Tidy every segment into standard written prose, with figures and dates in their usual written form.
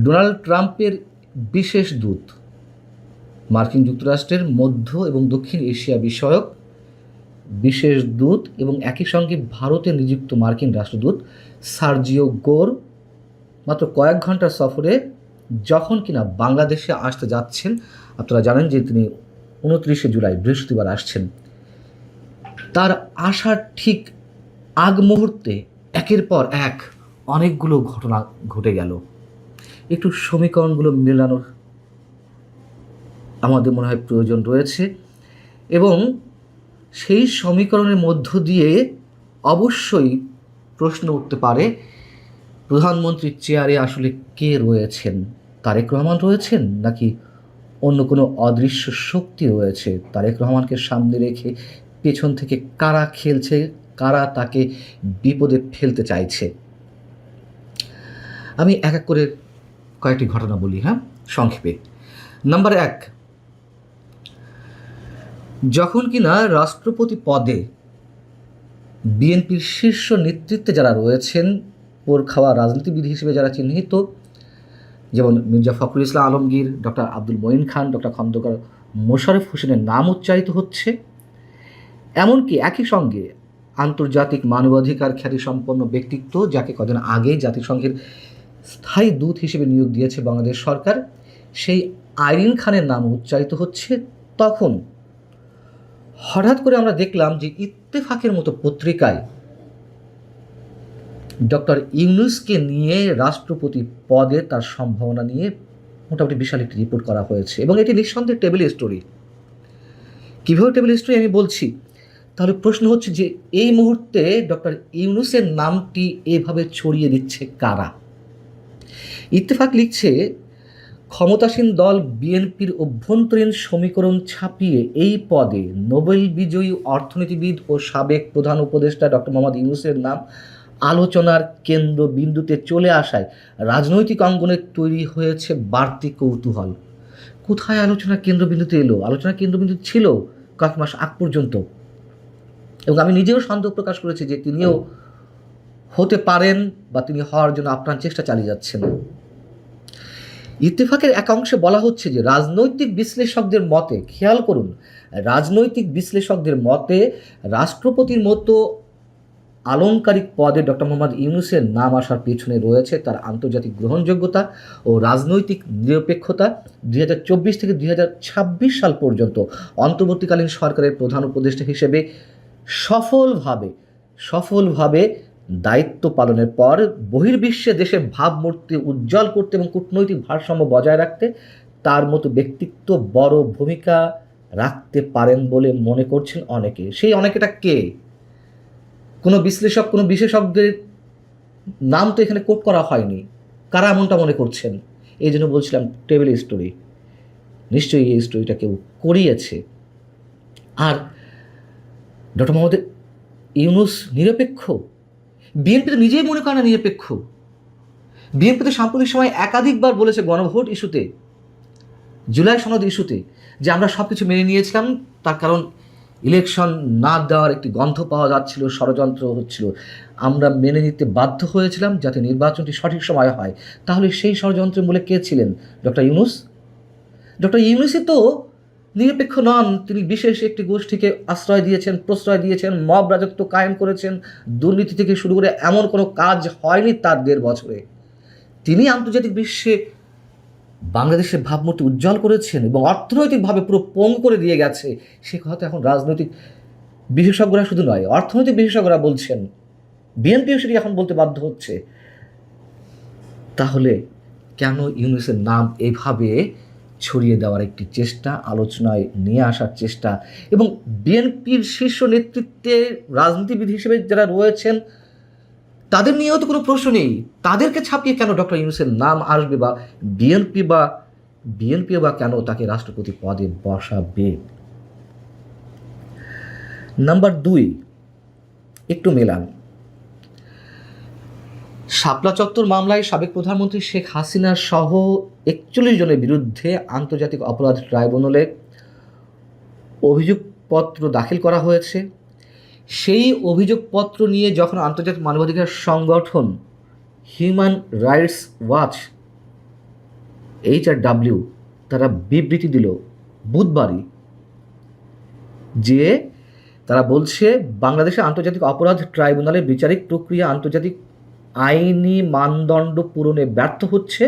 Donald ট্রাম্পের বিশেষ দূত, মার্কিন যুক্তরাষ্ট্রের মধ্য এবং দক্ষিণ এশিয়া বিষয়ক বিশেষ দূত এবং একই সঙ্গে ভারতে নিযুক্ত মার্কিন রাষ্ট্রদূত সার্জিও গোর মাত্র কয়েক ঘন্টার সফরে যখন কিনা বাংলাদেশে আসতে যাচ্ছেন, আপনারা জানেন যে তিনি 29শে জুলাই বৃহস্পতিবার আসছেন, তার আসার ঠিক আগ মুহূর্তে একের পর এক অনেকগুলো ঘটনা ঘটে গেল। একটু সমীকরণগুলো মেলানোর আমাদের মনে হয় প্রয়োজন রয়েছে, এবং সেই সমীকরণের মধ্য দিয়ে অবশ্যই প্রশ্ন উঠতে পারে, প্রধানমন্ত্রীর চেয়ারে আসলে কে রয়েছেন? তারেক রহমান রয়েছেন, নাকি অন্য কোনো অদৃশ্য শক্তি রয়েছে? তারেক রহমানকে সামনে রেখে পেছন থেকে কারা খেলছে, কারা তাকে বিপদে ফেলতে চাইছে? আমি এক এক করে কয়েকটি ঘটনা বলি, সংক্ষেপে। নাম্বার 1, যখন কিনা রাষ্ট্রপতি পদে বিএনপির শীর্ষ নেতৃত্বে যারা রয়েছেন, পোর খাওয়া রাজনীতিবিদ হিসেবে যারা চিহ্নিত, যেমন মির্জা ফখরুল ইসলাম আলমগীর, ডক্টর আব্দুল মঈন খান, ডক্টর খন্দকার মোশাররফ হোসেনের নাম উচ্চারিত হচ্ছে। এমনকি একই সঙ্গে আন্তর্জাতিক মানবাধিকার খ্যাতিসম্পন্ন ব্যক্তিত্ব, যাকে কদিন আগেই জাতিসংঘের স্থায়ী দূত হিসেবে নিয়োগ দিয়েছে বাংলাদেশ সরকার, সেই আইরিন খানের নাম উচ্চারিত হচ্ছে। তখন হঠাৎ করে আমরা দেখলাম যে ইত্তেফাকের মতো পত্রিকায় ডক্টর ইউনূসকে নিয়ে রাষ্ট্রপতি পদে তার সম্ভাবনা নিয়ে মোটামুটি বিশাল একটি রিপোর্ট করা হয়েছে, এবং এটি নিঃসন্দেহে টেবিল স্টোরি। কীভাবে টেবিল স্টোরি আমি বলছি, তাহলে প্রশ্ন হচ্ছে যে এই মুহূর্তে ডক্টর ইউনূসের নামটি এভাবে ছড়িয়ে দিচ্ছে কারা? ইত্তেফাক লিখছে, ক্ষমতাসীন দল বিএনপির অভ্যন্তরীণ সমীকরণ ছাপিয়ে এই পদে নোবেল বিজয়ী অর্থনীতিবিদ ও সাবেক প্রধান উপদেষ্টা ডক্টর মোহাম্মদ ইউনূসের নাম আলোচনার কেন্দ্রবিন্দুতে চলে আসায় রাজনৈতিক অঙ্গনে তৈরি হয়েছে বাড়তি কৌতূহল। কোথায় আলোচনার কেন্দ্রবিন্দুতে এলো? আলোচনার কেন্দ্রবিন্দুতে ছিল কয়েক মাস আগ পর্যন্ত, এবং আমি নিজেও সন্দেহ প্রকাশ করেছি যে তিনিও হতে পারেন বা তিনি হওয়ার জন্য আপ্রাণ চেষ্টা চালিয়ে যাচ্ছেন। ইত্তেফাকের এক অংশে বলা হচ্ছে যে রাজনৈতিক বিশ্লেষকদের মতে, খেয়াল করুন, রাজনৈতিক বিশ্লেষকদের মতে রাষ্ট্রপতির মতো আলংকারিক পদে ডক্টর মোহাম্মদ ইউনূসের নাম আসার পেছনে রয়েছে তার আন্তর্জাতিক গ্রহণযোগ্যতা ও রাজনৈতিক নিরপেক্ষতা। 2024 থেকে 2026 সাল পর্যন্ত অন্তর্বর্তীকালীন সরকারের প্রধান উপদেষ্টা হিসেবে সফলভাবে দায়িত্ব পালনের পর বহির্বিশ্বে দেশের ভাবমূর্তি উজ্জ্বল করতে এবং কূটনৈতিক ভারসাম্য বজায় রাখতে তার মতো ব্যক্তিত্ব বড় ভূমিকা রাখতে পারেন বলে মনে করছেন অনেকে। সেই অনেকেটা কে? কোনো বিশ্লেষক, কোনো বিশেষজ্ঞের নাম তো এখানে কোট করা হয়নি। কারা এমনটা মনে করছেন? এই জন্য বলছিলাম টেবিল স্টোরি। নিশ্চয়ই এই স্টোরিটা কেউ করিয়েছে। আর ডক্টর মোহাম্মদ ইউনূস নিরপেক্ষ? বিএনপি তো নিজেই মনে করে না নিরপেক্ষ। বিএনপি তো সাম্প্রতিক সময় একাধিকবার বলেছে গণভোট ইস্যুতে, জুলাই সনদ ইস্যুতে, যে আমরা সব কিছু মেনে নিয়েছিলাম, তার কারণ ইলেকশন না দেওয়ার একটি গন্ধ পাওয়া যাচ্ছিল, ষড়যন্ত্র হচ্ছিল, আমরা মেনে নিতে বাধ্য হয়েছিলাম যাতে নির্বাচনটি সঠিক সময়ে হয়। তাহলে সেই ষড়যন্ত্রের মূলে কে ছিলেন? ডক্টর ইউনূস? ডক্টর ইউনূসই তো নিরপেক্ষ নন। তিনি বিশেষ একটি গোষ্ঠীকে আশ্রয় দিয়েছেন, প্রশ্রয় দিয়েছেন, মব রাজত্ব কায়েম করেছেন, দুর্নীতি থেকে শুরু করে এমন কোনো কাজ হয়নি তার 1.5 বছরে। তিনি আন্তর্জাতিক বিশ্বে বাংলাদেশের ভাবমূর্তি উজ্জ্বল করেছেন এবং অর্থনৈতিকভাবে পুরো পঙ্গু করে দিয়ে গেছে। সে কথা এখন রাজনৈতিক বিশেষজ্ঞরা শুধু নয়, অর্থনৈতিক বিশেষজ্ঞরা বলছেন, বিএনপিও সেটি এখন বলতে বাধ্য হচ্ছে। তাহলে কেন ইউনূসের নাম এভাবে ছড়িয়ে দেওয়ার একটি চেষ্টা, আলোচনায় নিয়ে আসার চেষ্টা, এবং বিএনপির শীর্ষ নেতৃত্বে রাজনীতিবিদ হিসেবে যারা রয়েছেন তাদের নিয়েও তো কোনো প্রশ্ন নেই। তাদেরকে ছাপিয়ে কেন ডক্টর ইউনূসের নাম আসবে, বা বিএনপিও বা কেন তাকে রাষ্ট্রপতি পদে বসাবে? নাম্বার 2, একটু মেলান। শাপলা চত্বর মামলায় সাবেক প্রধানমন্ত্রী শেখ হাসিনা সহ 41 জনের বিরুদ্ধে আন্তর্জাতিক অপরাধ ট্রাইব্যুনালে অভিযোগপত্র দাখিল করা হয়েছে। সেই অভিযোগপত্র নিয়ে যখন আন্তর্জাতিক মানবাধিকার সংগঠন হিউম্যান রাইটস ওয়াচ HRW তারা বিবৃতি দিল বুধবারই যে তারা বলছে বাংলাদেশে আন্তর্জাতিক অপরাধ ট্রাইব্যুনালের বিচারিক প্রক্রিয়া আন্তর্জাতিক আইনি মানদণ্ড পূরণে ব্যর্থ হচ্ছে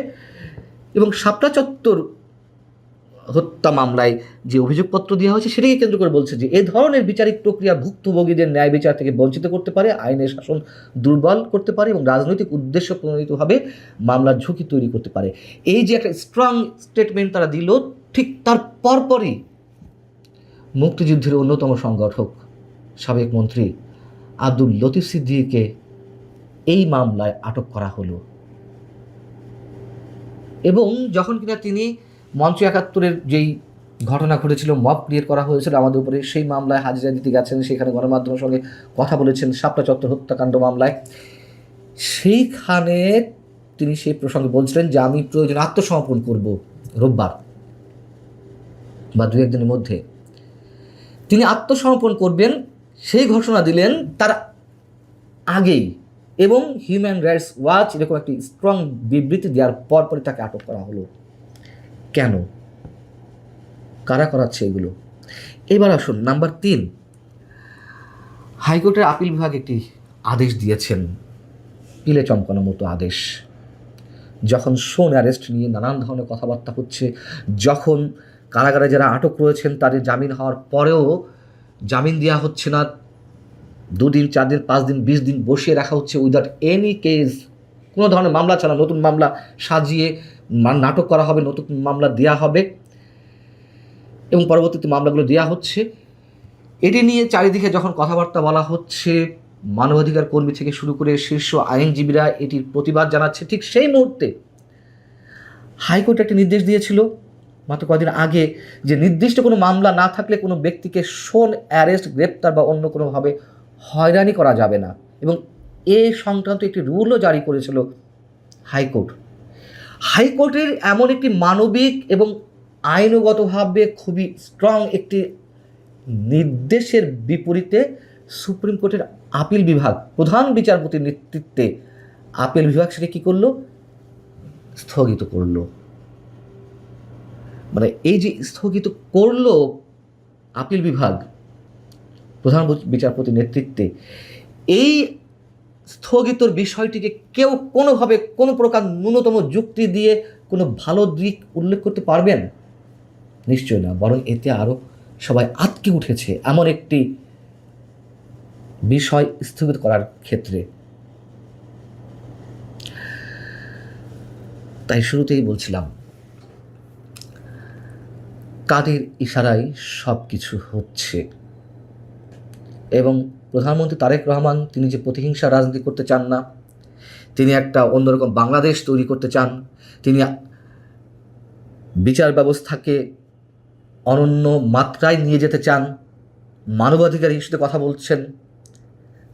এবং শাপলা চত্বর হত্যা মামলায় যে অভিযোগপত্র দেওয়া হয়েছে সেটাকে কেন্দ্র করে বলছে যে এ ধরনের বিচারিক প্রক্রিয়া ভুক্তভোগীদের ন্যায় বিচার থেকে বঞ্চিত করতে পারে, আইনের শাসন দুর্বল করতে পারে এবং রাজনৈতিক উদ্দেশ্য প্রণোদিতভাবে মামলার ঝুঁকি তৈরি করতে পারে। এই যে একটা স্ট্রং স্টেটমেন্ট তারা দিল, ঠিক তার পরপরই মুক্তিযুদ্ধের অন্যতম সংগঠক সাবেক মন্ত্রী আব্দুল লতিফ সিদ্দিকীকে এই মামলায় আটক করা হলো। এবং যখন কিনা তিনি মঞ্চ ৭১-এর যেই ঘটনা ঘটেছিল, মব ক্রিয়েট করা হয়েছিল আমাদের উপরে, সেই মামলায় হাজিরা দিতে গেছেন, সেখানে গণমাধ্যমের সঙ্গে কথা বলেছেন শাপলা চত্বর হত্যাকাণ্ড মামলায়, সেইখানে তিনি সেই প্রসঙ্গে বলছিলেন যে আমি প্রয়োজনে আত্মসমর্পণ করব রোববার বা দু একদিনের মধ্যে। তিনি আত্মসমর্পণ করবেন সেই ঘোষণা দিলেন তার আগেই, এবং হিউম্যান রাইটস ওয়াচ এরকম একটি স্ট্রং বিবৃতি দেওয়ার পরপরই তাকে আটক করা হলো। কেন? কারা করাচ্ছে এগুলো? এবার আসুন নাম্বার 3, হাইকোর্টের আপিল বিভাগ একটি আদেশ দিয়েছেন, পিলে চমকানোর মতো আদেশ। যখন শোন অ্যারেস্ট নিয়ে নানান ধরনের কথাবার্তা হচ্ছে, যখন কারাগারে যারা আটক রয়েছেন তাদের জামিন হওয়ার পরেও জামিন দেওয়া হচ্ছে না, 2 দিন 4 দিন 5 দিন 20 দিন বসিয়ে রাখা হচ্ছে উইদাউট এনি কেস, কোনো ধরনের মামলা ছাড়া নতুন মামলা সাজিয়ে নাটক করা হবে, নতুন মামলা দেওয়া হবে এবং পরবর্তীতে মামলাগুলো দেওয়া হচ্ছে। এটি নিয়ে চারিদিকে যখন কথাবার্তা বলা হচ্ছে, মানবাধিকার কর্মী থেকে শুরু করে শীর্ষ আইনজীবীরা এটির প্রতিবাদ জানাচ্ছে, ঠিক সেই মুহূর্তে হাইকোর্ট একটি নির্দেশ দিয়েছিল মাত্র কয়েকদিন আগে যে নির্দিষ্ট কোনো মামলা না থাকলে কোনো ব্যক্তিকে শোন অ্যারেস্ট, গ্রেপ্তার বা অন্য কোনোভাবে হয়রানি করা যাবে না, এবং এ সংক্রান্ত একটি রুলও জারি করেছিল হাইকোর্ট। হাইকোর্টের এমন একটি মানবিক এবং আইনগতভাবে খুবই স্ট্রং একটি নির্দেশের বিপরীতে সুপ্রিম কোর্টের আপিল বিভাগ, প্রধান বিচারপতির নেতৃত্বে আপিল বিভাগ সেটা কী করলো? স্থগিত করলো। মানে এই যে স্থগিত করলো আপিল বিভাগ প্রধান বিচারপতির নেতৃত্বে, এই স্থগিতর বিষয়টিকে কেউ কোনোভাবে কোনো প্রকার ন্যূনতম যুক্তি দিয়ে কোনো ভালো দিক উল্লেখ করতে পারবেন? নিশ্চয় না, বরং এতে আরও সবাই আটকে উঠেছে এমন একটি বিষয় স্থগিত করার ক্ষেত্রে। তাই শুরুতেই বলছিলাম, কাদের ইশারায় সব কিছু হচ্ছে, এবং প্রধানমন্ত্রী তারেক রহমান তিনি যে প্রতিহিংসা রাজনীতি করতে চান না, তিনি একটা অন্যরকম বাংলাদেশ তৈরি করতে চান, তিনি বিচার ব্যবস্থাকে অনন্য মাত্রায় নিয়ে যেতে চান, মানবাধিকার ইস্যুতে কথা বলছেন,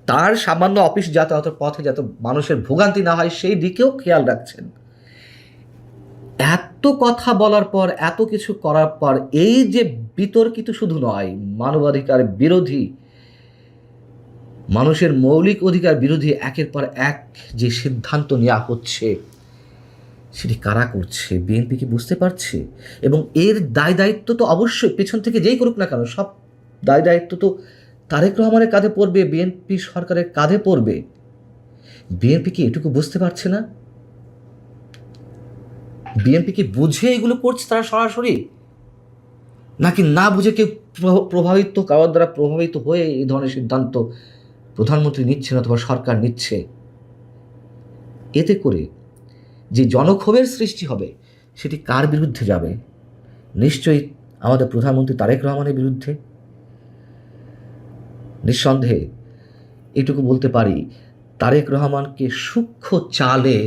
তার সামান্য অফিস যাতায়াতের পথে যাতে মানুষের ভোগান্তি না হয় সেই দিকেও খেয়াল রাখছেন। এত কথা বলার পর, এত কিছু করার পর, এই যে বিতর্কিত শুধু নয়, মানবাধিকার বিরোধী, মানুষের মৌলিক অধিকার বিরোধী একের পর এক যে সিদ্ধান্ত নেওয়া হচ্ছে, সেটি কারা করছে? বিএনপি কি বুঝতে পারছে? এবং এর দায় দায়িত্ব তো অবশ্যই পেছন থেকে যেই করুক না কেন, সব দায় দায়িত্ব তো তারেক রহমানের কাঁধে পড়বে, বিএনপি সরকারের কাঁধে পড়বে। বিএনপি কি এটুকু বুঝতে পারছে না? বিএনপি কি বুঝে এগুলো করছে তারা সরাসরি, নাকি না বুঝে কেউ প্রভাবিত, কারোর দ্বারা প্রভাবিত হয়ে এই ধরনের সিদ্ধান্ত প্রধানমন্ত্রী নিচ্ছেন অথবা সরকার নিচ্ছে? এতে করে যে জনক্ষোভের সৃষ্টি হবে সেটি কার বিরুদ্ধে যাবে? নিশ্চয়ই আমাদের প্রধানমন্ত্রী তারেক রহমানের বিরুদ্ধে। নিঃসন্দেহে এটুকু বলতে পারি, তারেক রহমানকে সূক্ষ্ম চালে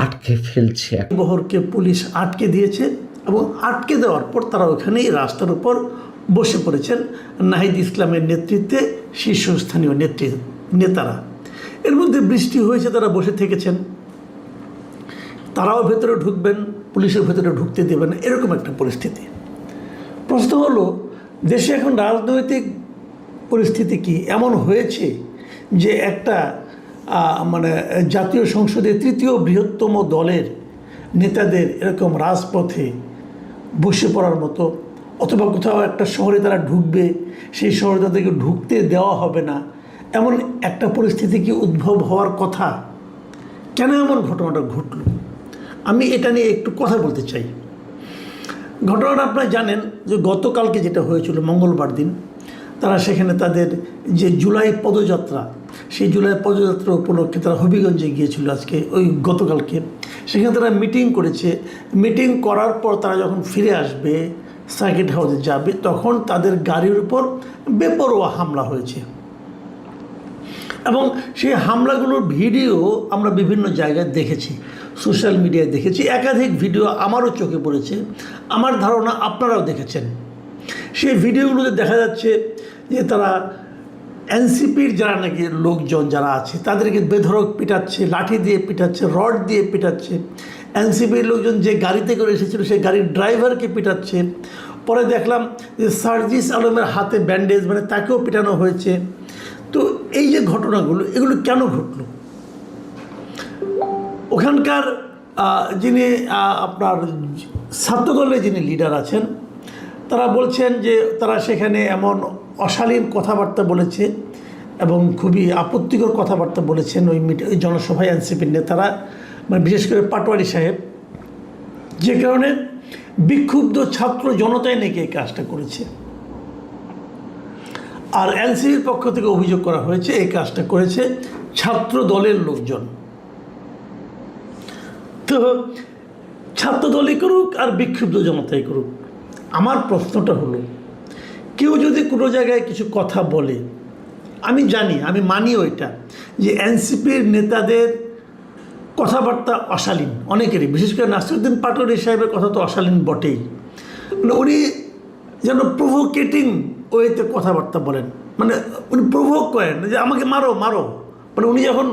আটকে ফেলছে। বহরকে পুলিশ আটকে দিয়েছে এবং আটকে দেওয়ার পর তারা ওখানেই রাস্তার উপর বসে পড়েছেন নাহিদ ইসলামের নেতৃত্বে শীর্ষস্থানীয় নেতারা। এর মধ্যে বৃষ্টি হয়েছে, তারা বসে থেকেছেন, তারাও ভেতরে ঢুকবেন, পুলিশের ভেতরে ঢুকতে দেবেন, এরকম একটা পরিস্থিতি। প্রশ্ন হলো, দেশে এখন রাজনৈতিক পরিস্থিতি কি এমন হয়েছে যে একটা মানে জাতীয় সংসদে তৃতীয় বৃহত্তম দলের নেতাদের এরকম রাজপথে বসে পড়ার মতো, অথবা কোথাও একটা শহরে তারা ঢুকবে, সেই শহরে তাদেরকে ঢুকতে দেওয়া হবে না, এমন একটা পরিস্থিতি কি উদ্ভব হওয়ার কথা? কেন এমন ঘটনাটা ঘটল? আমি এটা নিয়ে একটু কথা বলতে চাই। ঘটনাটা আপনারা জানেন যে গতকালকে যেটা হয়েছিল মঙ্গলবার দিন, তারা সেখানে তাদের যে জুলাই পদযাত্রা, সেই জুলাই পদযাত্রা উপলক্ষে তারা হবিগঞ্জে গিয়েছিল আজকে, ওই গতকালকে। সেখানে তারা মিটিং করেছে। মিটিং করার পর তারা যখন ফিরে আসবে, সার্কিট হাউসে যাবে, তখন তাদের গাড়ির উপর বেপরোয়া হামলা হয়েছে। এবং সেই হামলাগুলোর ভিডিও আমরা বিভিন্ন জায়গায় দেখেছি, সোশ্যাল মিডিয়ায় দেখেছি, একাধিক ভিডিও আমারও চোখে পড়েছে, আমার ধারণা আপনারাও দেখেছেন। সেই ভিডিওগুলোতে দেখা যাচ্ছে যে তারা এনসিপির যারা নাকি লোকজন যারা আছে তাদেরকে বেধড়ক পিটাচ্ছে, লাঠি দিয়ে পিটাচ্ছে, রড দিয়ে পিটাচ্ছে। এনসিপির লোকজন যে গাড়িতে করে এসেছিল সেই গাড়ির ড্রাইভারকে পিটাচ্ছে। পরে দেখলাম যে সার্জিস আলমের হাতে ব্যান্ডেজ, মানে তাকেও পিটানো হয়েছে। তো এই যে ঘটনাগুলো, এগুলো কেন ঘটলো? ওখানকার যিনি আপনার ছাত্রদলের যিনি লিডার আছেন, তারা বলছেন যে তারা সেখানে এমন অশালীন কথাবার্তা বলেছে এবং খুবই আপত্তিকর কথাবার্তা বলেছেন ওই জনসভায় এনসিপির নেতারা, মানে বিশেষ করে পাটোয়ারি সাহেব, যে কারণে বিক্ষুব্ধ ছাত্র জনতাই নাকি এই কাজটা করেছে। আর এনসিপির পক্ষ থেকে অভিযোগ করা হয়েছে এই কাজটা করেছে ছাত্র দলের লোকজন। তো ছাত্র দলই করুক আর বিক্ষুব্ধ জনতাই করুক, আমার প্রশ্নটা হলো, কেউ যদি কোনো জায়গায় কিছু কথা বলে, আমি জানি, আমি মানিও এটা, যে এনসিপির নেতাদের কথাবার্তা অশালীন অনেকেরই, বিশেষ করে নাসিরুদ্দিন পাটোয়ারি সাহেবের কথা তো অশালীন বটেই। মানে উনি যেন প্রভোকেটিং ওয়েতে কথাবার্তা বলেন, মানে উনি প্রভোগ করেন যে আমাকে মারো মারো। মানে উনি যখন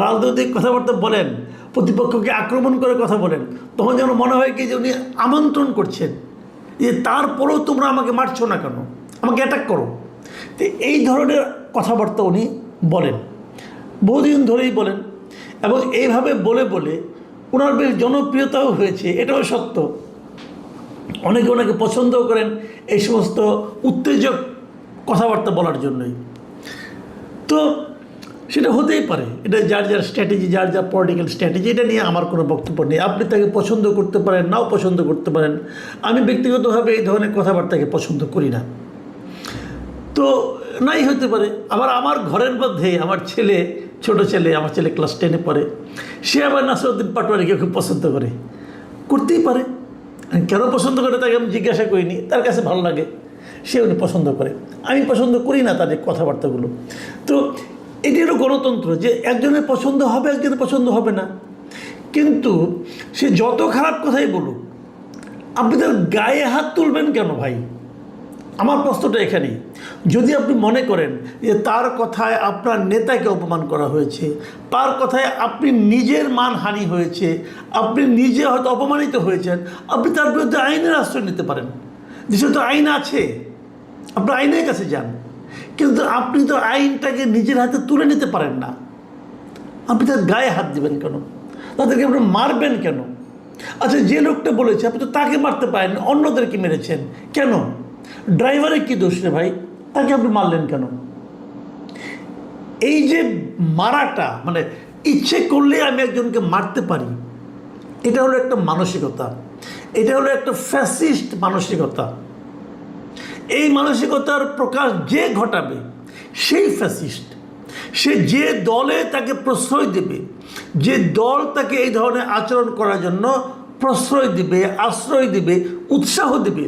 রাজনৈতিক কথাবার্তা বলেন, প্রতিপক্ষকে আক্রমণ করে কথা বলেন, তখন যেন মনে হয় কি যে উনি আমন্ত্রণ করছেন যে তারপরেও তোমরা আমাকে মারছো না কেন, আমাকে অ্যাটাক করো। তো এই ধরনের কথাবার্তা উনি বলেন, বহুদিন ধরেই বলেন, এবং এইভাবে বলে বলে ওনার বেশ জনপ্রিয়তাও হয়েছে, এটাও সত্য। অনেকে ওনাকে পছন্দও করেন এই সমস্ত উত্তেজক কথাবার্তা বলার জন্যই। তো সেটা হতেই পারে, এটা যার যার স্ট্র্যাটেজি, যার যার পলিটিক্যাল স্ট্র্যাটেজি, এটা নিয়ে আমার কোনো বক্তব্য নেই। আপনি তাকে পছন্দ করতে পারেন, নাও পছন্দ করতে পারেন। আমি ব্যক্তিগতভাবে এই ধরনের কথাবার্তাকে পছন্দ করি না। তো নাই হতে পারে। আবার আমার ঘরের মধ্যে আমার ছেলে, ছোট ছেলে, আমার ছেলে ক্লাস 10-এ পড়ে, সে আবার নাসিরুদ্দিন পাটোয়ারিকে খুব পছন্দ করে, করতেই পারে। কেন পছন্দ করে তাকে আমি জিজ্ঞাসা করিনি, তার কাছে ভালো লাগে, সে উনি পছন্দ করে। আমি পছন্দ করি না তাদের কথাবার্তাগুলো। তো এটি হলো গণতন্ত্র, যে একজনের পছন্দ হবে, একজনের পছন্দ হবে না। কিন্তু সে যত খারাপ কথাই বলুক, আপনি তার গায়ে হাত তুলবেন কেন ভাই? আমার প্রশ্নটা এখানেই। যদি আপনি মনে করেন যে তার কথায় আপনার নেতাকে অপমান করা হয়েছে, তার কথায় আপনি নিজের মানহানি হয়েছে, আপনি নিজে হয়তো অপমানিত হয়েছেন, আপনি তার বিরুদ্ধে আইনের আশ্রয় নিতে পারেন। দেশে তো আইন আছে, আপনার আইনের কাছে যান। কিন্তু আপনি তো আইনটাকে নিজের হাতে তুলে নিতে পারেন না। আপনি তার গায়ে হাত দিবেন কেন? তাদেরকে আপনি মারবেন কেন? আচ্ছা, যে লোকটা বলেছে আপনি তো তাকে মারতে পারেন, অন্যদেরকে মেরেছেন কেন? ড্রাইভারের কী দোষ রে ভাই? তাকে আপনি মারলেন কেন? এই যে মারাটা, মানে ইচ্ছে করলে আমি একজনকে মারতে পারি, এটা হলো একটা মানসিকতা, এটা হলো একটা ফ্যাসিস্ট মানসিকতা। এই মানসিকতার প্রকাশ যে ঘটাবে সেই ফ্যাসিস্ট। সে যে দলে তাকে প্রশ্রয় দেবে, যে দল তাকে এই ধরনের আচরণ করার জন্য প্রশ্রয় দিবে, আশ্রয় দিবে, উৎসাহ দিবে,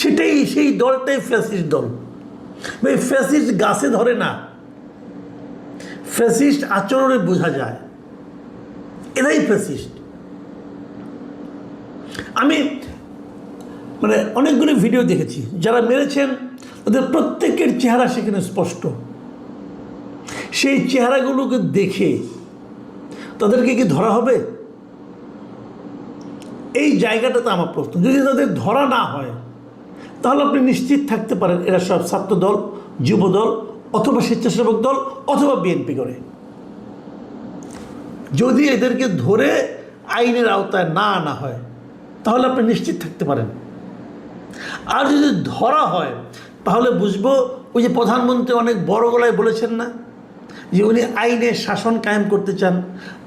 সেটাই, সেই দলটাই ফ্যাসিস্ট দল। এই ফ্যাসিস্ট গাছে ধরে না, ফ্যাসিস্ট আচরণে বোঝা যায়, এরাই ফ্যাসিস্ট। আমি মানে অনেকগুলো ভিডিও দেখেছি, যারা মেরেছেন তাদের প্রত্যেকের চেহারা সেখানে স্পষ্ট। সেই চেহারাগুলোকে দেখে তাদেরকে কি ধরা হবে? এই জায়গাটাতে আমার প্রশ্ন। যদি তাদের ধরা না হয়, তাহলে আপনি নিশ্চিত থাকতে পারেন এরা সব ছাত্র দল, যুব দল, অথবা স্বেচ্ছাসেবক দল, অথবা বিএনপি করে। যদি এদেরকে ধরে আইনের আওতায় না আনা হয়, তাহলে আপনি নিশ্চিত থাকতে পারেন। আর যদি ধরা হয় তাহলে বুঝবো, ওই যে প্রধানমন্ত্রী অনেক বড় গলায় বলেছেন না যে উনি আইনের শাসন কায়েম করতে চান,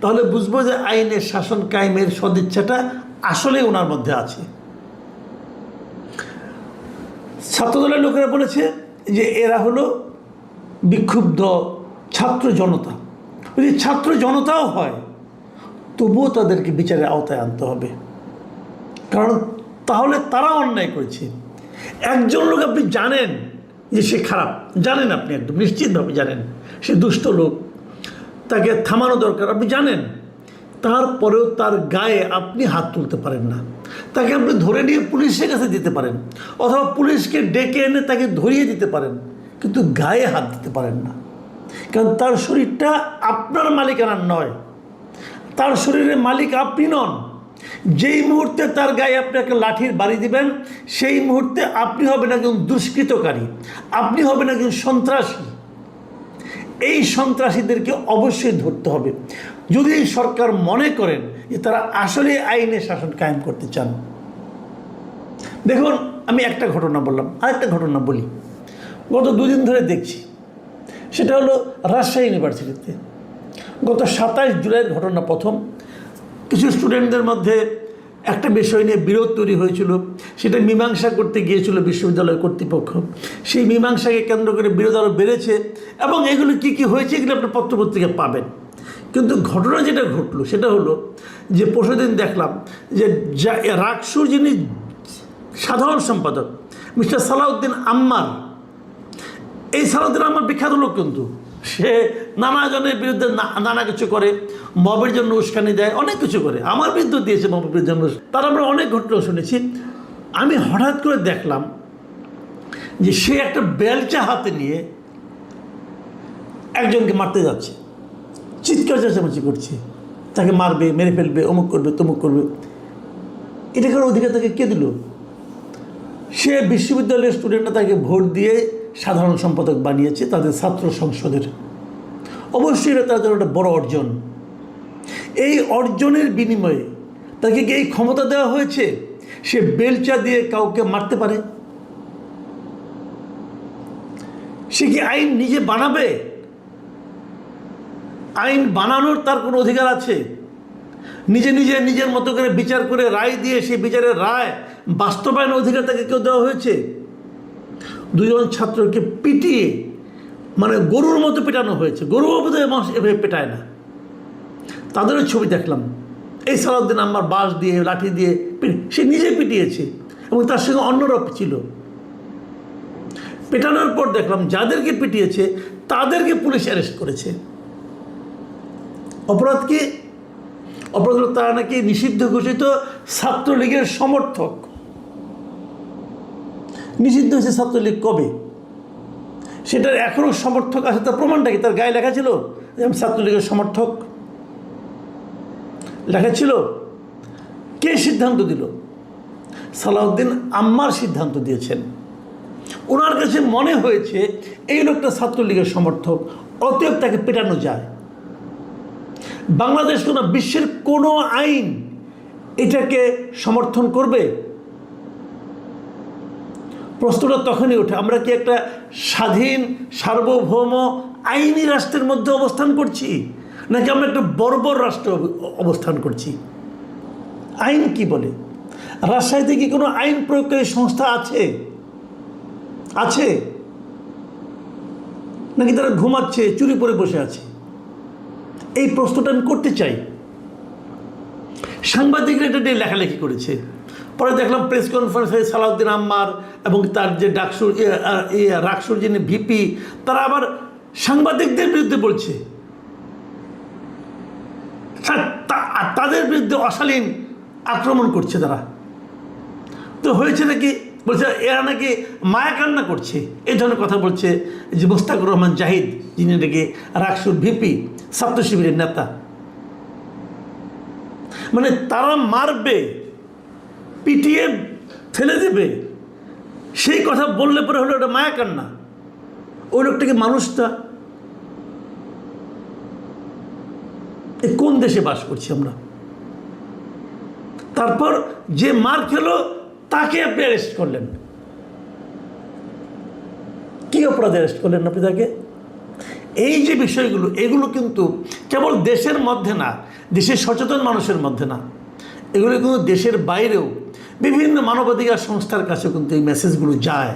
তাহলে বুঝবো যে আইনের শাসন কায়েমের সদিচ্ছাটা আসলে ওনার মধ্যে আছে। ছাত্রদলের লোকেরা বলেছে যে এরা হলো বিক্ষুব্ধ ছাত্র জনতা। যদি ছাত্র জনতাও হয় তবুও তাদেরকে বিচারের আওতায় আনতে হবে, কারণ তাহলে তারা অন্যায় করেছে। একজন লোক আপনি জানেন যে সে খারাপ, জানেন, আপনি একদম নিশ্চিতভাবে জানেন সে দুষ্ট লোক, তাকে থামানো দরকার, আপনি জানেন, তারপরেও তার গায়ে আপনি হাত তুলতে পারেন না। তাকে আপনি ধরে নিয়ে পুলিশের কাছে দিতে পারেন, অথবা পুলিশকে ডেকে এনে তাকে ধরিয়ে দিতে পারেন, কিন্তু গায়ে হাত দিতে পারেন না, কারণ তার শরীরটা আপনার মালিকানার নয়, তার শরীরের মালিক আপনি নন। যেই মুহূর্তে তার গায়ে আপনি একটা লাঠির বাড়ি দিবেন, সেই মুহূর্তে আপনি হবেন একজন দুষ্কৃতকারী, আপনি হবেন একজন সন্ত্রাসী। এই সন্ত্রাসীদেরকে অবশ্যই ধরতে হবে, যদি সরকার মনে করেন যে তারা আসলে আইনের শাসন কায়েম করতে চান। দেখুন, আমি একটা ঘটনা বললাম, আরেকটা ঘটনা বলি। গত দুদিন ধরে দেখছি, সেটা হলো রাজশাহী ইউনিভার্সিটিতে গত 27 জুলাইয়ের ঘটনা। প্রথম কিছু স্টুডেন্টদের মধ্যে একটা বিষয় নিয়ে বিরোধ তৈরি হয়েছিল, সেটা মীমাংসা করতে গিয়েছিল বিশ্ববিদ্যালয় কর্তৃপক্ষ। সেই মীমাংসাকে কেন্দ্র করে বিরোধ আরও বেড়েছে, এবং এগুলো কী কী হয়েছে এগুলো আপনার পত্রপত্রিকা পাবেন। কিন্তু ঘটনা যেটা ঘটলো সেটা হলো যে পরশুদিন দেখলাম যে রাকসুর যিনি সাধারণ সম্পাদক মিস্টার সালাউদ্দিন আম্মার, এই সালাউদ্দিন আম্মার বিখ্যাত লোক, কিন্তু সে নানা জনের বিরুদ্ধে নানা কিছু করে, মবের জন্য উস্কানি দেয়, অনেক কিছু করে, আমার বিরুদ্ধে দিয়েছে মবের জন্য। তার আমরা অনেক ঘটনা শুনেছি। আমি হঠাৎ করে দেখলাম যে সে একটা বেলচা হাতে নিয়ে একজনকে মারতে যাচ্ছে, চিৎকার চেঁচামেচি করছে, তাকে মারবে, মেরে ফেলবে, অমুক করবে, তমুক করবে। এটা কারোর অধিকার তাকে কে দিল? সে বিশ্ববিদ্যালয়ের স্টুডেন্টরা তাকে ভোট দিয়ে সাধারণ সম্পাদক বানিয়েছে তাদের ছাত্র সংসদের। অবশ্যই এটা তার জন্য একটা বড় অর্জন। এই অর্জনের বিনিময়ে তাকে কি এই ক্ষমতা দেওয়া হয়েছে সে বেলচা দিয়ে কাউকে মারতে পারে? সে কি আইন নিজে বানাবে? আইন বানানোর তার কোনো অধিকার আছে? নিজের মতো করে বিচার করে রায় দিয়ে সেই বিচারের রায় বাস্তবায়ন অধিকার তাকে কেউ দেওয়া হয়েছে? দুজন ছাত্রকে পিটিয়ে, মানে গরুর মতো পেটানো হয়েছে। গরুর মতো মানুষ এভাবে পেটায় না। তাদেরও ছবি দেখলাম। এই সালাউদ্দিন আম্মার বাঁশ দিয়ে, লাঠি দিয়ে সে নিজে পিটিয়েছে, এবং তার সঙ্গে অন্যরাও ছিল। পেটানোর পর দেখলাম যাদেরকে পিটিয়েছে তাদেরকে পুলিশ অ্যারেস্ট করেছে। অপরাধ কি? অপরাধ হলো তারা নাকি নিষিদ্ধ ঘোষিত ছাত্রলীগের সমর্থক। নিষিদ্ধ হয়েছে ছাত্রলীগ কবে? সেটার এখনও সমর্থক আছে, তার প্রমাণটা কি? তার গায়ে লেখা ছিল যে আমি ছাত্রলীগের সমর্থক, লেখা ছিল। কে সিদ্ধান্ত দিল? সালাউদ্দিন আম্মার সিদ্ধান্ত দিয়েছেন। ওনার কাছে মনে হয়েছে এই লোকটা ছাত্রলীগের সমর্থক, অতএব তাকে পেটানো যায়। বাংলাদেশ কোনো বিশ্বের কোনো আইন এটাকে সমর্থন করবে? প্রশ্নটা তখনই ওঠে, আমরা কি একটা স্বাধীন সার্বভৌম আইনি রাষ্ট্রের মধ্যে অবস্থান করছি, নাকি আমরা একটা বর্বর রাষ্ট্রে অবস্থান করছি? আইন কি বলে? রাজশাহীতে কি কোনো আইন প্রয়োগকারী সংস্থা আছে? আছে নাকি তারা ঘুমাচ্ছে, চুরি পরে বসে আছে? এই প্রশ্নটা আমি করতে চাই। সাংবাদিকরা এটা নিয়ে লেখালেখি করেছে। পরে দেখলাম প্রেস কনফারেন্সে সালাউদ্দিন আম্মার এবং তার যে রাকসুর যিনি ভিপি, তারা আবার সাংবাদিকদের বিরুদ্ধে বলছে, তাদের বিরুদ্ধে অশালীন আক্রমণ করছে তারা। তো হয়েছে নাকি? বলছে এরা নাকি মায়া কান্না করছে, এই ধরনের কথা বলছে যে মোস্তাকুর রহমান জাহিদ, যিনি নাকি রাকসুর ভিপি, ছাত্র শিবিরের নেতা। মানে তারা মারবে, পিটিয়ে ফেলে দেবে, সেই কথা বললে পরে হলো ওটা মায়া কান্না। ওই লোকটাকে মানুষটা, কোন দেশে বাস করছি আমরা? তারপর যে মার খেলো তাকে আপনি অ্যারেস্ট করলেন। কি অপরাধে অ্যারেস্ট করলেন আপনি তাকে? এই যে বিষয়গুলো, এগুলো কিন্তু কেবল দেশের মধ্যে না, দেশের সচেতন মানুষের মধ্যে না, এগুলো কিন্তু দেশের বাইরেও বিভিন্ন মানবাধিকার সংস্থার কাছে কিন্তু এই মেসেজগুলো যায়।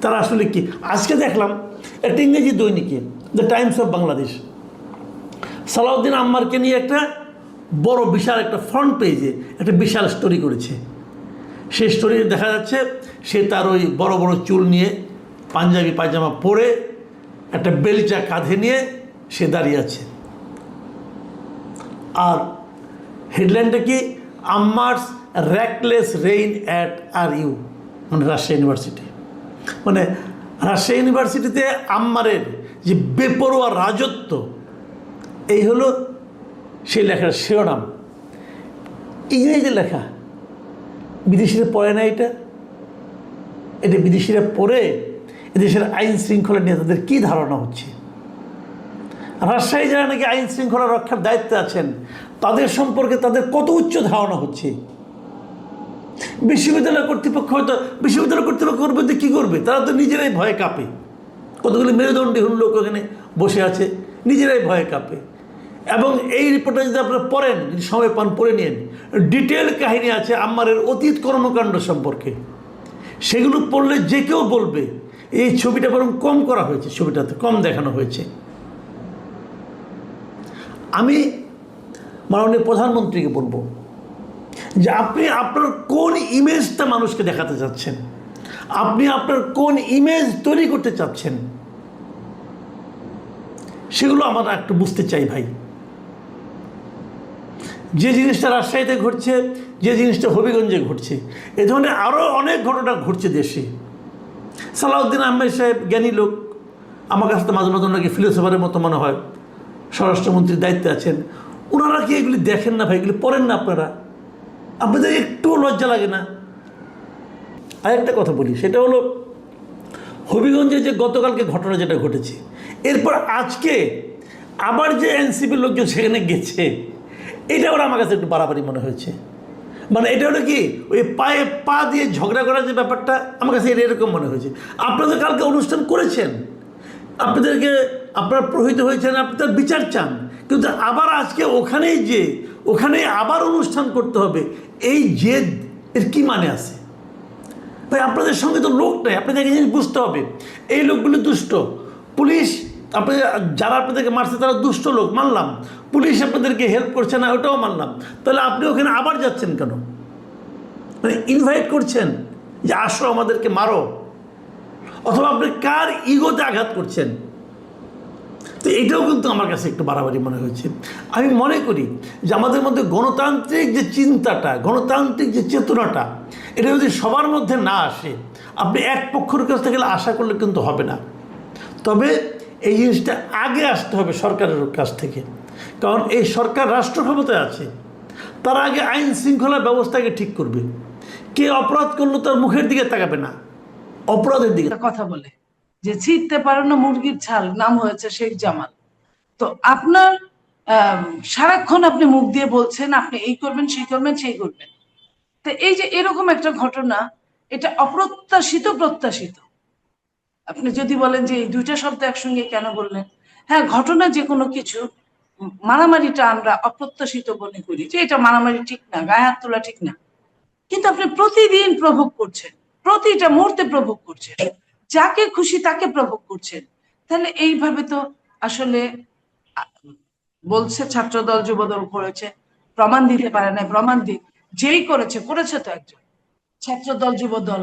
তারা আসলে কি, আজকে দেখলাম একটা ইংরেজি দৈনিকে the Times of Bangladesh Salauddin আম্মারকে নিয়ে একটা বড় বিশাল একটা ফ্রন্ট পেজে একটা বিশাল স্টোরি করেছে। সেই স্টোরি দেখা যাচ্ছে সে তার ওই বড় বড় চুল নিয়ে পাঞ্জাবি পায়জামা পরে একটা বেলচা কাঁধে নিয়ে সে দাঁড়িয়ে আছে। আর হেডলাইনটা কি, Ammar's reckless reign at R U, মানে রাজশাহী ইউনিভার্সিটি। মানে রাজশাহী ইউনিভার্সিটিতে আম্মারের যে বেপরোয়া রাজত্ব, এই হলো সেই লেখার শিরোনাম। ইংরেজি লেখা, বিদেশিরা পড়ে না এটা বিদেশিরা পড়ে এদেশের আইন শৃঙ্খলা নিয়ে তাদের কী ধারণা হচ্ছে। রাজশাহী যারা নাকি আইন শৃঙ্খলা রক্ষার দায়িত্বে আছেন তাদের সম্পর্কে তাদের কত উচ্চ ধারণা হচ্ছে। বিশ্ববিদ্যালয় কর্তৃপক্ষ হয়তো বিশ্ববিদ্যালয় কর্তৃপক্ষ করবে তো কী করবে, তারা তো নিজেরাই ভয়ে কাঁপে। কতগুলি মেরুদণ্ডহীন লোক ওখানে বসে আছে, নিজেরাই ভয়ে কাঁপে। এবং এই রিপোর্টটা যদি আপনারা পড়েন, যদি সময় পান পড়ে নিন, ডিটেল কাহিনী আছে আম্মারের অতীত কর্মকাণ্ড সম্পর্কে। সেগুলো পড়লে যে কেউ বলবে এই ছবিটা বরং কম করা হয়েছে, ছবিটাতে কম দেখানো হয়েছে। আমি মাননীয় প্রধানমন্ত্রীকে বলবো যে আপনি আপনার কোন ইমেজটা মানুষকে দেখাতে চাচ্ছেন, আপনি আপনার কোন ইমেজ তৈরি করতে চাচ্ছেন, সেগুলো আমরা একটু বুঝতে চাই ভাই। যে জিনিসটা রাজশাহীতে ঘটছে, যে জিনিসটা হবিগঞ্জে ঘটছে, এ ধরনের আরও অনেক ঘটনা ঘটছে দেশে। সালাউদ্দিন আহমেদ সাহেব জ্ঞানী লোক, আমার কাছে তো মাঝে মাঝে ওনাকে ফিলোসফারের মতো মনে হয়, স্বরাষ্ট্রমন্ত্রীর দায়িত্বে আছেন। ওনারা কি এগুলি দেখেন না ভাই? এগুলি পড়েন না আপনারা? আপনাদের একটুও লজ্জা লাগে না? আরেকটা কথা বলি, সেটা হলো হবিগঞ্জে যে গতকালকে ঘটনা যেটা ঘটেছে, এরপর আজকে আবার যে এনসিপির লোকজন সেখানে গেছে, এটা ওরা আমার কাছে একটু বাড়াবাড়ি মনে হয়েছে। মানে এটা হলো কি, ওই পায়ে পা দিয়ে ঝগড়া করার যে ব্যাপারটা, আমার কাছে এটা এরকম মনে হয়েছে। আপনাদের কালকে অনুষ্ঠান করেছেন, আপনাদেরকে আপনারা প্রহিত হয়েছেন, আপনি তার বিচার চান, কিন্তু আবার আজকে ওখানেই আবার অনুষ্ঠান করতে হবে, এই জেদ এর কি মানে আছে ভাই? আপনাদের সঙ্গে তো লোক নেই, আপনাদেরকে জিনিস বুঝতে হবে। এই লোকগুলো দুষ্ট, পুলিশ যারা আপনাদেরকে মারছে তারা দুষ্ট লোক, মানলাম। পুলিশ আপনাদেরকে হেল্প করছে না, ওটাও মানলাম। তাহলে আপনি ওখানে আবার যাচ্ছেন কেন? মানে ইনভাইট করছেন যে আসো আমাদেরকে মারো, অথবা আপনি কার ইগোতে আঘাত করছেন? তো এটাও কিন্তু আমার কাছে একটু বাড়াবাড়ি মনে হয়েছে। আমি মনে করি যে আমাদের মধ্যে গণতান্ত্রিক যে চিন্তাটা, গণতান্ত্রিক যে চেতনাটা, এটা যদি সবার মধ্যে না আসে, আপনি এক পক্ষের কাছ থেকে আশা করলে কিন্তু হবে না। তবে এই জিনিসটা আগে আসতে হবে সরকারের কাছ থেকে, কারণ এই সরকার রাষ্ট্র ক্ষমতায় আছে। তার আগে আইন শৃঙ্খলা ব্যবস্থাকে ঠিক করবে। কে অপরাধ করলো তার মুখের দিকে তাকাবে না, অপরাধের দিকে কথা বলে যে ছিঁড়তে পারো না মুরগির ছাল, নাম হয়েছে শেখ জামাল। তো আপনার সারাক্ষণ আপনি মুখ দিয়ে বলছেন আপনি এই করবেন, সেই করবেন, সেই করবেন। তো এই যে এরকম একটা ঘটনা, এটা অপ্রত্যাশিত প্রত্যাশিত। আপনি যদি বলেন যে এই দুইটা শব্দ একসঙ্গে কেন বললেন, হ্যাঁ, ঘটনা যে কোনো কিছু, মারামারিটা আমরা অপ্রত্যাশিত মনে করি যে এটা মারামারি ঠিক না, গায়ে হাত তোলা ঠিক না, কিন্তু আপনি প্রতিদিন প্রভোগ করছেন, প্রতিটা মুহূর্তে প্রভোগ করছেন, যাকে খুশি তাকে প্রভোগ করছেন। তাহলে এইভাবে তো আসলে বলছে ছাত্রদল যুবদল করেছে, প্রমাণ দিতে পারে না, প্রমাণ দিক। যেই করেছে তো একজন ছাত্রদল যুবদল,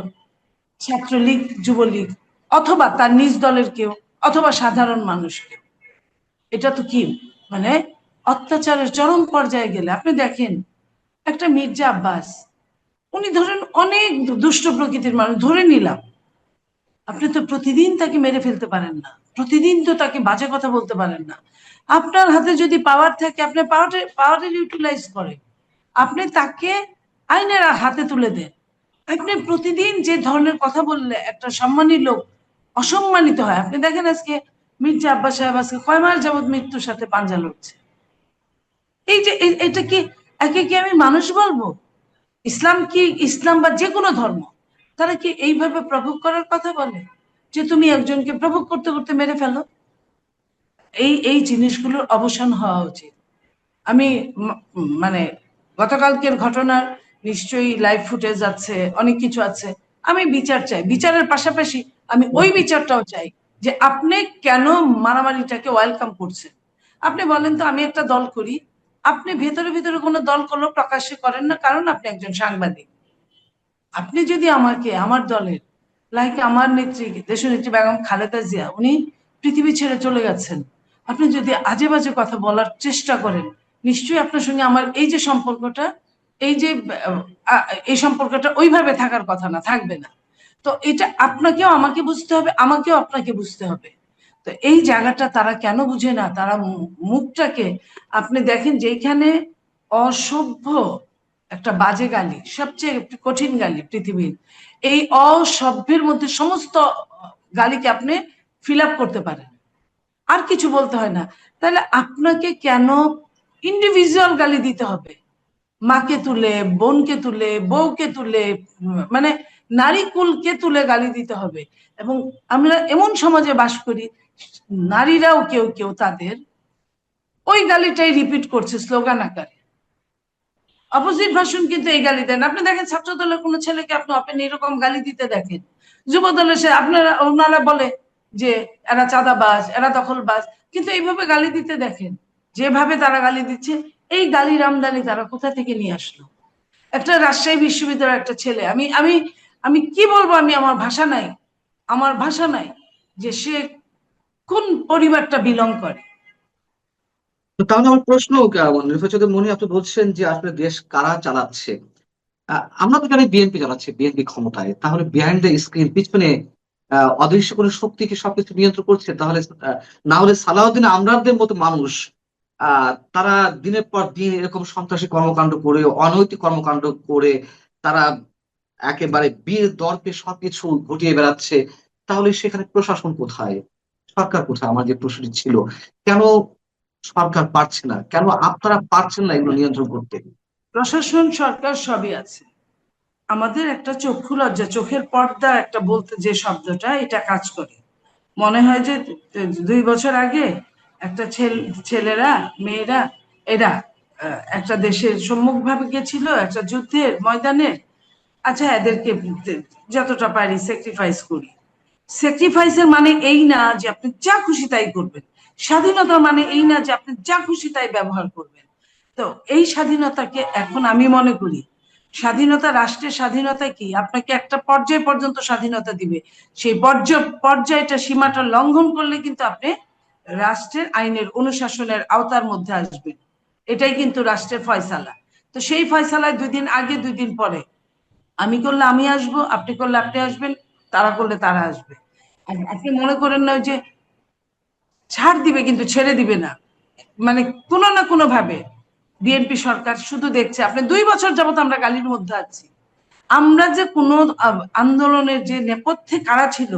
ছাত্রলীগ, যুবলীগ, অথবা তার নিজ দলের কেউ, অথবা সাধারণ মানুষ কেউ। এটা তো কি মানে অত্যাচারের চরম পর্যায়ে গেলে আপনি দেখেন একটা মির্জা আব্বাস, উনি ধরেন অনেক দুষ্ট প্রকৃতির মানুষ, ধরে নিলাম, আপনি তো প্রতিদিন তাকে মেরে ফেলতে পারেন না, প্রতিদিন তো তাকে বাজে কথা বলতে পারেন না। আপনার হাতে যদি পাওয়ার থাকে, আপনি পাওয়ারের ইউটিলাইজ করেন, আপনি তাকে আইনের হাতে তুলে দেন। আপনি প্রতিদিন যে ধরনের কথা বললে একটা সম্মানী লোক অসম্মানিত হয়। আপনি দেখেন আজকে মির্জা আব্বাস সাহেব আজকে কয় মাস যাবৎ মৃত্যুর সাথে পাঞ্জা লড়ছে। এই যে এটা কি একে কি আমি মানুষ বলবো? ইসলাম কি, ইসলাম বা যে কোনো ধর্ম, তারা কি এইভাবে প্রভোগ করার কথা বলে যে তুমি একজনকে প্রভোগ করতে করতে মেরে ফেলো? এই এই জিনিসগুলোর অবসান হওয়া উচিত। আমি মানে গতকালকের ঘটনার নিশ্চয়ই লাইভ ফুটেজ আছে, অনেক কিছু আছে। আমি বিচার চাই, বিচারের পাশাপাশি আমি ওই বিচারটাও চাই যে আপনি কেন মারামারিটাকে ওয়েলকাম করছেন। আপনি বলেন তো, আমি একটা দল করি, আপনি ভেতরে ভেতরে কোনো দল করলেও প্রকাশ্যে করেন না, কারণ আপনি একজন সাংবাদিক। আপনি যদি আমাকে, আমার দলের, লাইক আমার নেত্রী, দেশনেত্রী বেগম খালেদা জিয়া, উনি পৃথিবী ছেড়ে চলে গেছেন, আপনি যদি আজে বাজে কথা বলার চেষ্টা করেন, নিশ্চয়ই আপনার সঙ্গে আমার এই যে সম্পর্কটা, এই যে এই সম্পর্কটা ওইভাবে থাকার কথা না, থাকবে না। তো এটা আপনাকেও আমাকে বুঝতে হবে, আমাকেও আপনাকে বুঝতে হবে। তো এই জায়গাটা তারা কেন বুঝে না? তারা মুখটাকে, আপনি দেখেন যেখানে অসভ্য একটা বাজে গালি, সবচেয়ে কঠিন গালি পৃথিবীর, এই অসভ্যের মধ্যে সমস্ত গালিকে আপনি ফিল আপ করতে পারেন, আর কিছু বলতে হয় না। তাহলে আপনাকে কেন ইন্ডিভিজুয়াল গালি দিতে হবে? মাকে তুলে, বোনকে তুলে, বউকে তুলে, মানে নারী কুলকে তুলে গালি দিতে হবে? এবং আমরা এমন সমাজে বাস করি, নারীরাও কেউ কেউ তাদের ওই গালিটাই রিপিট করছে স্লোগান আকারে। অপোজিট ভাষণ কিন্তু এই গালি দেন। আপনি দেখেন ছাত্র দলের কোনো ছেলেকে আপনি ওপেন এরকম গালি দিতে দেখেন, যুব দলের সে আপনারা, ওনারা বলে যে এরা চাঁদাবাজ, এরা দখলবাজ, কিন্তু এইভাবে গালি দিতে দেখেন। যেভাবে তারা গালি দিচ্ছে, এই গালির আমদানি তারা কোথা থেকে নিয়ে আসলো? একটা রাজশাহী বিশ্ববিদ্যালয়ের একটা ছেলে, আমি আমি আমি কি বলবো, আমি আমার ভাষা নাই, আমার ভাষা নাই যে সে কোন পরিবারটা বিলং করে। তো তাহলে আমার প্রশ্ন, নির্বাচিত মনি, আপনি বলছেন যে আসলে দেশ কারা চালাচ্ছে? আমরা তো জানি বিএনপি চালাচ্ছে, বিএনপি ক্ষমতায়, তাহলে বিহাইন্ড দ্য স্ক্রিন, পিছনে অদৃশ্য কোনো শক্তি কি সবকিছু নিয়ন্ত্রণ করছে? তাহলে না হলে সালাউদ্দিন আমরাদের মতো মানুষ তারা দিনের পর দিন এরকম সন্ত্রাসী কর্মকাণ্ড করে, অনৈতিক কর্মকাণ্ড করে তারা একেবারে বীর দর্পে সবকিছু ঘটিয়ে বেড়াচ্ছে, তাহলে সেখানে প্রশাসন কোথায়, সরকার কোথায়? আমার যে প্রশ্নটি ছিল, কেন সরকার পারছে না, কেন আপনারা পারছেন না এগুলো নিয়ন্ত্রণ করতে? প্রশাসন, সরকার সবই আছে। আমাদের একটা চক্ষু লজ্জা, চোখের পর্দা একটা বলতে যে শব্দটা, এটা কাজ করে। মনে হয় যে 2 বছর আগে একটা ছেলেরা, মেয়েরা, এরা একটা দেশের সম্মুখভাবে গেছিল একটা যুদ্ধের ময়দানে। আচ্ছা, এদেরকে যতটা পারি স্যাক্রিফাইস করি। স্যাক্রিফাইসের মানে এই না যে আপনি যা খুশি তাই করবেন। স্বাধীনতা মানে এই না যে আপনি যা খুশি তাই ব্যবহার করবেন। তো এই স্বাধীনতাকে এখন আমি মনে করি, স্বাধীনতা, রাষ্ট্রের স্বাধীনতা কি আপনাকে একটা পর্যায় পর্যন্ত স্বাধীনতা দিবে। সেই পর্যায়টা, সীমাটা লঙ্ঘন করলে কিন্তু আপনি রাষ্ট্রের আইনের অনুশাসনের আওতার মধ্যে আসবেন। এটাই কিন্তু রাষ্ট্রের ফয়সালা। তো সেই ফয়সালায় 2 দিন আগে 2 দিন পরে, আমি করলে আমি আসবো, আপনি করলে আপনি আসবেন, তারা করলে তারা আসবে। আর আপনি মনে করেন না যে ছাড় দিবে, কিন্তু ছেড়ে দিবে না। মানে কোনো না কোনো ভাবে বিএনপি সরকার শুধু দেখছে। আপনি 2 বছর যাবত আমরা গালির মধ্যে আছি। আমরা যে কোনো আন্দোলনের যে নেপথ্যে কারা ছিল,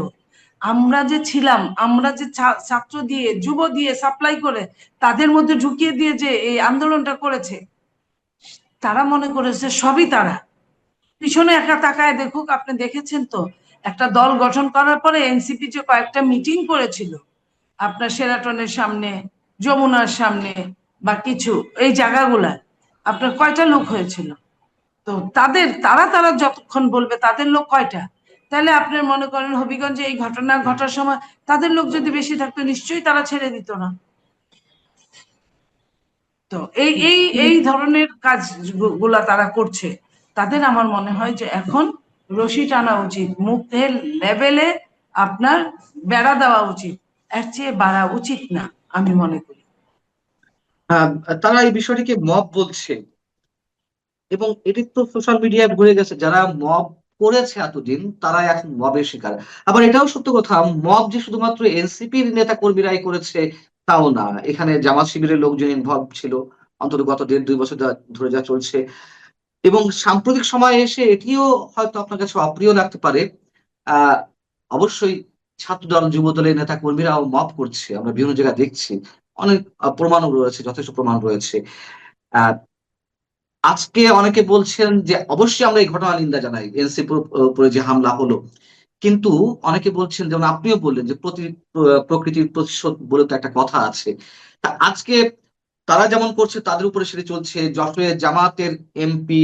আমরা যে ছিলাম, আমরা যে ছাত্র দিয়ে, যুব দিয়ে, সাপ্লাই করে তাদের মধ্যে ঢুকিয়ে দিয়ে যে এই আন্দোলনটা করেছে, তারা মনে করেছে সবই তারা। পিছনে একটা তাকায় দেখুক, আপনি দেখেছেন তো, একটা দল গঠন করার পরে এনসিপি যে কয়েকটা মিটিং করেছিল আপনার শেরাটনের সামনে, যমুনার সামনে বা কিছু এই জায়গাগুলা, আপনার কয়টা লোক হয়েছিল? তো তাদের, তারা তারা যতক্ষণ বলবে তাদের লোক কয়টা? তাহলে আপনি মনে করেন হবিগঞ্জে এই ঘটনা ঘটার সময় তাদের লোক যদি বেশি থাকতো, নিশ্চয়ই তারা ছেড়ে দিত না। তো এই এই এই ধরনের কাজ গুলা তারা করছে। তাদের আমার মনে হয় যে এখন রশি টানা উচিত, মুখের লেভেলে আপনার বেড়া দেওয়া উচিত, এর চেয়ে বাড়া উচিত না, আমি মনে করি। আহ, তারা এই বিষয়টিকে মব বলছে, এবং এটি তো সোশ্যাল মিডিয়ায় ঘুরে গেছে। যারা মব করেছে এতদিন, তারা এখন মবের শিকার। আবার এটাও সত্য কথা, মব যে শুধুমাত্র এনসিপির নেতা কর্মীরাই করেছে তাও না, এখানে জামাত শিবিরের লোকজন ইনভলভ ছিল, অন্তত গত 1.5-2 বছর ধরে যা চলছে। এবং সাম্প্রতিক সময়ে এসে এটিও হয়তো আপনার কাছে অপ্রিয় লাগতে পারে, আহ অবশ্যই ছাত্রদল, যুব দলের নেতা কর্মীরাও মব করছে, আমরা বিভিন্ন জায়গায় দেখছি, অনেক প্রমাণও রয়েছে, যথেষ্ট প্রমাণ রয়েছে। আজকে অনেকে বলছেন যে অবশ্যই আমরা এই ঘটনা নিন্দা জানাই, এনসিপির উপরে যে হামলা হলো, কিন্তু অনেকে বলছেন, যেমন আপনিও বললেন যে প্রকৃতির প্রতিশোধ বলে তো একটা কথা আছে। তা আজকে তারা যেমন করছে তাদের উপরে সেটা চলছে। যশোরে জামাতের এমপি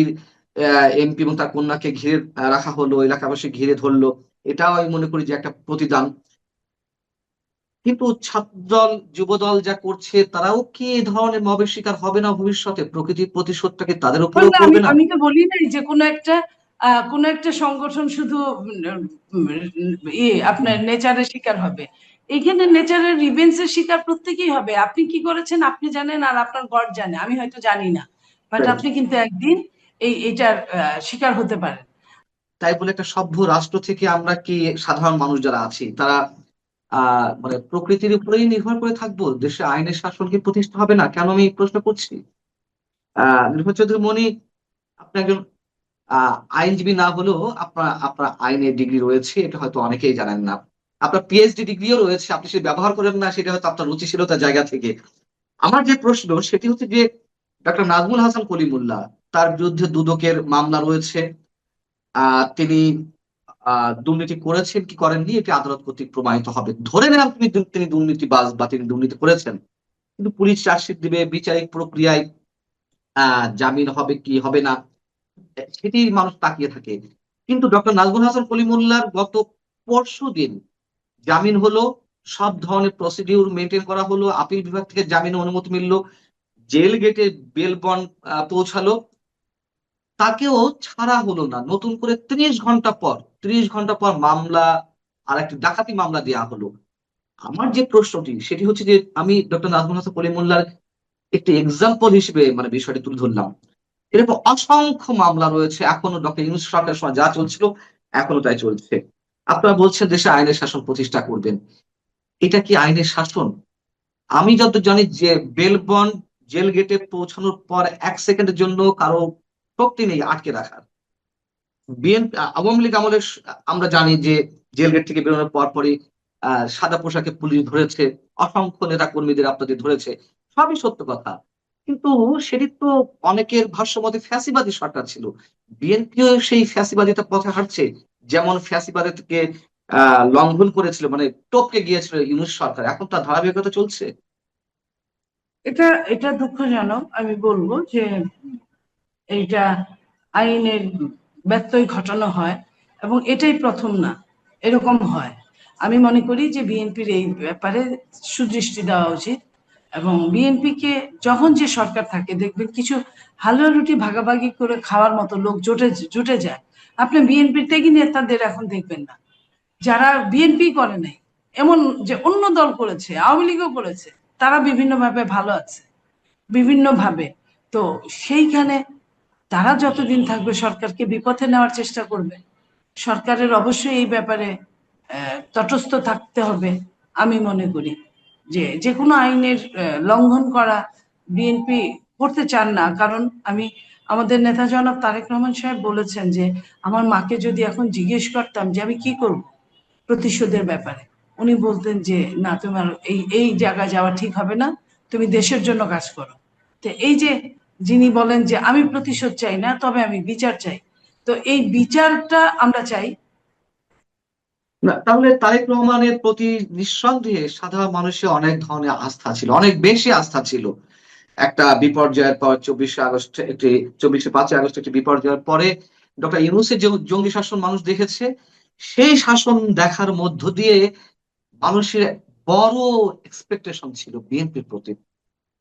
এবং তার কন্যাকে ঘিরে রাখা হলো, এলাকাবাসী ঘিরে ধরলো, এটাও আমি মনে করি যে একটা প্রতিদান। কিন্তু ছাত্রদল যুবদল যা করছে, তারাও কি এই ধরনের মবের শিকার হবে না ভবিষ্যতে? প্রকৃতির প্রতিশোধটাকে তাদের উপরেও না, আমি পড়বে না? আমি তো বলি নাই যে কোনো একটা সংগঠন শুধু আপনার নেচারের শিকার হবে। এখানে নেচারের রিভেন্সের শিকার প্রত্যেকেই হবে। আপনি কি করেছেন আপনি জানেন, আর আপনার গড জানে, আমি হয়তো জানি না, বাট Right. আপনি কিন্তু একদিন এটার শিকার হতে পারেন। তাই বলে একটা সভ্য রাষ্ট্র থেকে আমরা কি সাধারণ মানুষ যারা আছি তারা মানে প্রকৃতির উপরেই নির্ভর করে থাকবো? দেশে আইনের শাসন কি প্রতিষ্ঠা হবে না? কেন আমি এই প্রশ্ন করছি? নির্ভর চৌধুরী মনি, আপনি একজন আইনজীবী না হলেও আপনার আপনার আইনের ডিগ্রি রয়েছে, এটা হয়তো অনেকেই জানেন না। আপনার পিএইচডি ডিগ্রিও রয়েছে, আপনি সেটা ব্যবহার করেন না, সেটা হয়তো আপনার রুচিশীলতার জায়গা থেকে। আমার যে প্রশ্ন সেটি হচ্ছে যে ডক্টর নাজমুল হাসান কলিমুল্লাহ, তার বিরুদ্ধে দুদকের মামলা রয়েছে। তিনি দুর্নীতি করেছেন কি করেননি এটি আদালত কর্তৃক প্রমাণিত হবে। ধরে নিলাম তিনি দুর্নীতিবাজ বা তিনি দুর্নীতি করেছেন, কিন্তু পুলিশ চার্জশিট দিবে, বিচারিক প্রক্রিয়ায় জামিন হবে কি হবে না সেটি মানুষ তাকিয়ে থাকে। কিন্তু ডক্টর নাজমুল হাসান কলিমুল্লাহর গত পরশুদিন জামিন হলো, সব ধরনের প্রসিডিউর মেনটেন করা হলো, আপিল বিভাগ থেকে জামিনের অনুমতি মিলল, জেল গেটে বেল বন্ড পৌঁছালো, তাকেও ছাড়া হলো না। নতুন করে 30 ঘন্টা পর মামলা, আর একটি ডাকাতি মামলা দেওয়া হলো। আমার যে প্রশ্নটি সেটি হচ্ছে যে আমি ডক্টর নাজমুল হাসান কলিমুল্লাহর একটি এক্সাম্পল হিসেবে মানে বিষয়টি তুলে ধরলাম। এরকম অসংখ্য মামলা রয়েছে, এখনো ডক্টর ইউনূস সরকারের সময় যা চলছিল এখনো তাই চলছে। আপনারা বলছেন দেশে আইনের শাসন প্রতিষ্ঠা করবেন, এটা কি আইনের শাসন? আমি যত জানি যে বেল বন্ড জেল গেটে পৌঁছানোর পর 1 সেকেন্ডের জন্য কারো শক্তি নেই আটকে রাখার। বিএনপি আওয়ামী লীগ আমলে আমরা জানি যে জেল গেট থেকে বেরোনোর পরপরই সাদা পোশাকে পুলিশ ধরেছে, অসংখ্য নেতা কর্মীদের আপনাদের ধরেছে, সবই সত্য কথা। কিন্তু সেটি তো অনেকের ভাষ্যমতে ফ্যাসিবাদী সরকার ছিল। বিএনপিও সেই ফ্যাসিবাদিতা পথে হাঁটছে, যেমন ফ্যাসিবাদকে লঙ্ঘন করেছিল, মানে টপকে গিয়েছিল ইউনূস সরকার, এখন তার ধারাবাহিকতা চলছে। এটা এটা দুঃখজনক, আমি বলবো যে এইটা আইনের ব্যত্যয় ঘটানো হয়, এবং এটাই প্রথম না, এরকম হয়। আমি মনে করি যে বিএনপির এই ব্যাপারে সুদৃষ্টি দেওয়া উচিত, এবং বিএনপিকে যখন যে সরকার থাকে দেখবেন কিছু হালুয়া রুটি ভাগাভাগি করে খাওয়ার মতো লোক জুটে যায়। আপনি বিএনপির ত্যাগী নেতাদের এখন দেখবেন না, যারা বিএনপি করে নাই, এমন যে অন্য দল করেছে, আওয়ামী লীগও করেছে, তারা বিভিন্নভাবে ভালো আছে, বিভিন্নভাবে। তো সেইখানে তারা যতদিন থাকবে সরকারকে বিপথে নেওয়ার চেষ্টা করবে। সরকারের অবশ্যই এই ব্যাপারে তটস্থ থাকতে হবে। আমি মনে করি যে যে কোনো আইনের লঙ্ঘন করা বিএনপি করতে চান না, কারণ আমাদের নেতা জনাব তারেক রহমান সাহেব বলেছেন যে আমার মাকে যদি এখন জিজ্ঞেস করতাম যে আমি কি করব প্রতিশোধের ব্যাপারে, উনি বলতেন যে না, তোমার এই এই জায়গায় যাওয়া ঠিক হবে না, তুমি দেশের জন্য কাজ করো। তো এই যে যিনি বলেন যে আমি প্রতিশোধ চাই না, তবে আমি বিচার চাই, তো এই বিচারটা আমরা চাই। না, তাহলে তারেক রহমানের প্রতি নিঃসন্দেহে সাধারণ মানুষের অনেক ধরনের আস্থা ছিল, অনেক বেশি আস্থা ছিল। একটা বিপর্যয়ের পর 24শে আগস্ট একটি 5ই আগস্ট একটি বিপর্যয়ের পরে ডক্টর ইউনূসের যে জঙ্গি শাসন মানুষ দেখেছে, সেই শাসন দেখার মধ্য দিয়ে মানুষের বড় এক্সপেকটেশন ছিল বিএনপির প্রতি,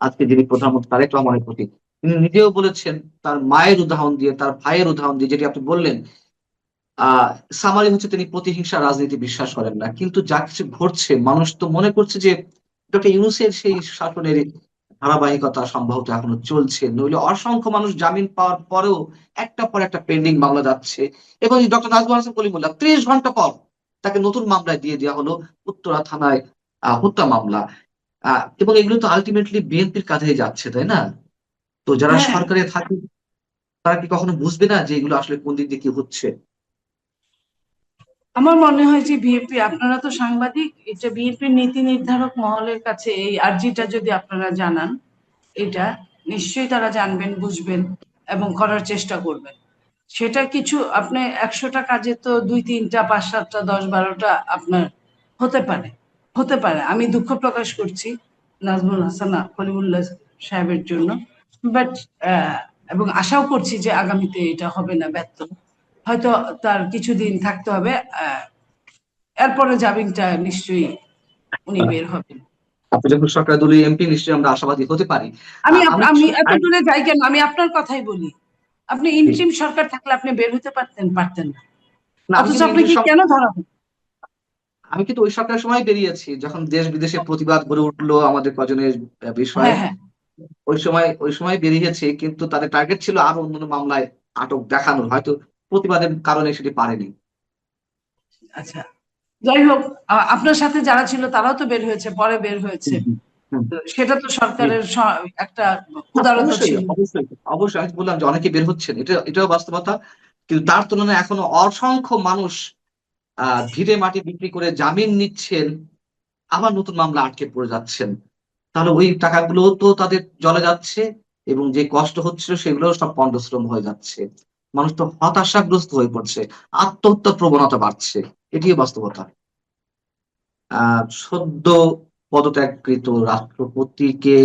আজকে যিনি প্রধানমন্ত্রী তারেক রহমানের প্রতি। তিনি নিজেও বলেছেন, তার মায়ের উদাহরণ দিয়ে, তার ভাইয়ের উদাহরণ দিয়ে, যেটি আপনি বললেন, আহ সামারি হচ্ছে তিনি প্রতিহিংসা রাজনীতি বিশ্বাস করেন না। কিন্তু যা কিছু ঘটছে মানুষ তো মনে করছে যে ডক্টর ইউনূসের সেই শাসনের ধারাবাহিকতা সম্ভবত এখনো চলছে, নইলে অসংখ্য মানুষ জামিন পাওয়ার পরেও একটা পর একটা পেন্ডিং মামলা যাচ্ছে। এবং ডক্টর নাজমুল হাসান কলিমুল্লাহ 30 ঘন্টা পর তাকে নতুন মামলায় দিয়ে দেওয়া হলো, উত্তরা থানায় হত্যা মামলা। এবং এগুলো তো আলটিমেটলি বিএনপির কাঁধে যাচ্ছে, তাই না? তো যারা হ্যাঁ, সরকারে থাকে তারা কি কখনো বুঝবে না যে এগুলো আসলে কোন দিক দিয়ে কি হচ্ছে? আমার মনে হয় যে বিএনপি, আপনারা তো সাংবাদিক, এটা বিএনপির নীতি নির্ধারক মহলের কাছে এই আর্জিটা যদি আপনারা জানান, এটা নিশ্চয়ই তারা জানবেন, বুঝবেন, এবং করার চেষ্টা করবেন। সেটা কিছু আপনি 100টা কাজে তো 2-3টা 5-7টা 10-12টা আপনার হতে পারে, হতে পারে। আমি দুঃখ প্রকাশ করছি নাজমুল হাসান খলিমুল্লাহ সাহেবের জন্য, বাট এবং আশাও করছি যে আগামীতে এটা হবে না, ব্যর্থ হয়তো তার কিছুদিন থাকতে হবে, এরপরে জামিনটা নিশ্চয়ই উনি বের হবেন। আপনি যখন সরকার দলীয় এমপি, নিশ্চয়ই আমরা আশাবাদী হতে পারি। আমি আমি এত দূরে যাই কেন, আমি আপনার কথাই বলি। আপনি ইন্টারিম সরকার থাকলে আপনি বের হতে পারতেন না, না, আমি অথচ কিন্তু আপনি কি কেন ধরা হন? আমি কিন্তু ওই সরকারের সময় বেরিয়েছি, যখন দেশ বিদেশে প্রতিবাদ গড়ে উঠলো আমাদের কজনের বিষয়ে। হ্যাঁ, হ্যাঁ, ওই সময় বেরিয়েছে, কিন্তু তাদের টার্গেট ছিল আরো অন্যান্য মামলায় আটক দেখানোর, হয়তো প্রতিবাদের কারণে সেটি পারেনি। আচ্ছা। যাই হোক, আপনার সাথে যারা ছিল তারাও তো বের হয়েছে, পরে বের হয়েছে। হুম, হুম, হুম। তো সেটা তো জি। সরকারের একটা না, উদারতা অবশ্যই ছিল। অবশ্যই অবশ্যই, আমি তো বললাম যে অনেকে বের হচ্ছেন, এটাও বাস্তবতা। কিন্তু তার তুলনায় এখনো অসংখ্য মানুষ ভিড়ে মাটি বিক্রি করে জামিন নিচ্ছেন, আবার নতুন মামলা আটকে পড়ে যাচ্ছেন। তাহলে ওই টাকাগুলো তো তাদের জলে যাচ্ছে, এবং যে কষ্ট হচ্ছিল সেগুলো সব পণ্ডশ্রম হয়ে যাচ্ছে। মানুষ তো হতাশাগ্রস্ত হয়ে পড়ছে, আত্মহত্যার প্রবণতা বাড়ছে। এটিও বাস্তবতা। সদ্য পদত্যাগকৃত রাষ্ট্রপতিকে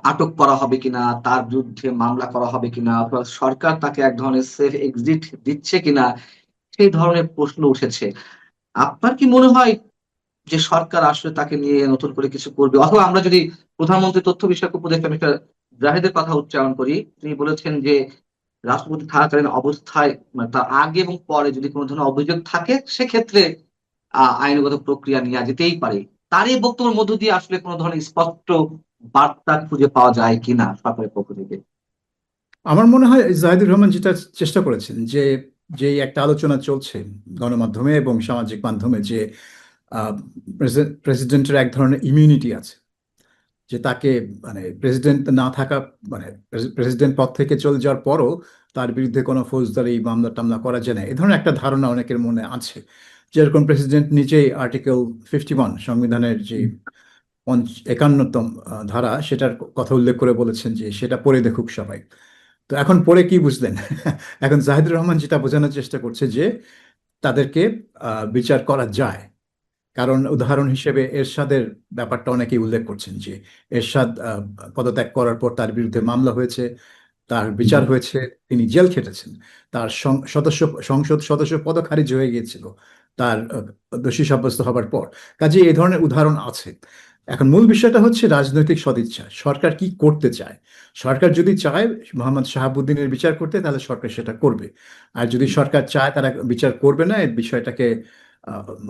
আটক করা হবে কিনা, তার বিরুদ্ধে মামলা করা হবে কিনা, অথবা সরকার তাকে এক ধরনের সেফ এক্সিট দিচ্ছে কিনা, সেই ধরনের প্রশ্ন উঠেছে। আপনার কি মনে হয় যে সরকার আসলে তাকে নিয়ে নতুন করে কিছু করবে? অথবা আমরা যদি প্রধানমন্ত্রী তথ্য বিষয়ক উপদেষ্টা মিস্টার জাহিদের কথা উচ্চারণ করি, তিনি বলেছেন যে রাষ্ট্রপতি থাকাকালীন অবস্থায়, মানে তার আগে এবং পরে যদি কোনো ধরনের অভিযোগ থাকে, সেক্ষেত্রে আইনগত প্রক্রিয়া নেওয়া যেতেই পারে। তার এই বক্তব্যের মধ্য দিয়ে আসলে কোনো ধরনের স্পষ্ট বার্তা খুঁজে পাওয়া যায় কিনা সরকারের পক্ষ থেকে? আমার মনে হয় জাহিদুর রহমান যেটা চেষ্টা করেছেন যে যে একটা আলোচনা চলছে গণমাধ্যমে এবং সামাজিক মাধ্যমে যে প্রেসিডেন্টের এক ধরনের ইমিউনিটি আছে, যে তাকে মানে প্রেসিডেন্ট না থাকা মানে প্রেসিডেন্ট পদ থেকে চলে যাওয়ার পরও তার বিরুদ্ধে কোনো ফৌজদারি মামলা টামলা করা যায় না, এ ধরনের একটা ধারণা অনেকের মনে আছে। যেরকম প্রেসিডেন্ট নিজেই আর্টিকেল 51 সংবিধানের যে 51তম ধারা, সেটার কথা উল্লেখ করে বলেছেন যে সেটা পড়ে দেখুক সবাই। তো এখন পরে কি বুঝলেন? এখন জাহিদুর রহমান যেটা বোঝানোর চেষ্টা করছে যে তাদেরকে বিচার করা যায়। কারণ উদাহরণ হিসেবে এরশাদের ব্যাপারটা অনেকেই উল্লেখ করছেন যে এরশাদ পদত্যাগ করার পর তার বিরুদ্ধে মামলা হয়েছে, তার বিচার হয়েছে, তিনি জেল খেটেছেন, তার সংসদ সদস্য পদ খারিজ হয়ে গিয়েছিল তার দোষী সাব্যস্ত হবার পর। কাজে এই ধরনের উদাহরণ আছে। এখন মূল বিষয়টা হচ্ছে রাজনৈতিক সদিচ্ছা, সরকার কি করতে চায়। সরকার যদি চায় মোহাম্মদ শাহাবুদ্দিনের বিচার করতে, তাহলে সরকার সেটা করবে। আর যদি সরকার চায় তারা বিচার করবে না, এই বিষয়টাকে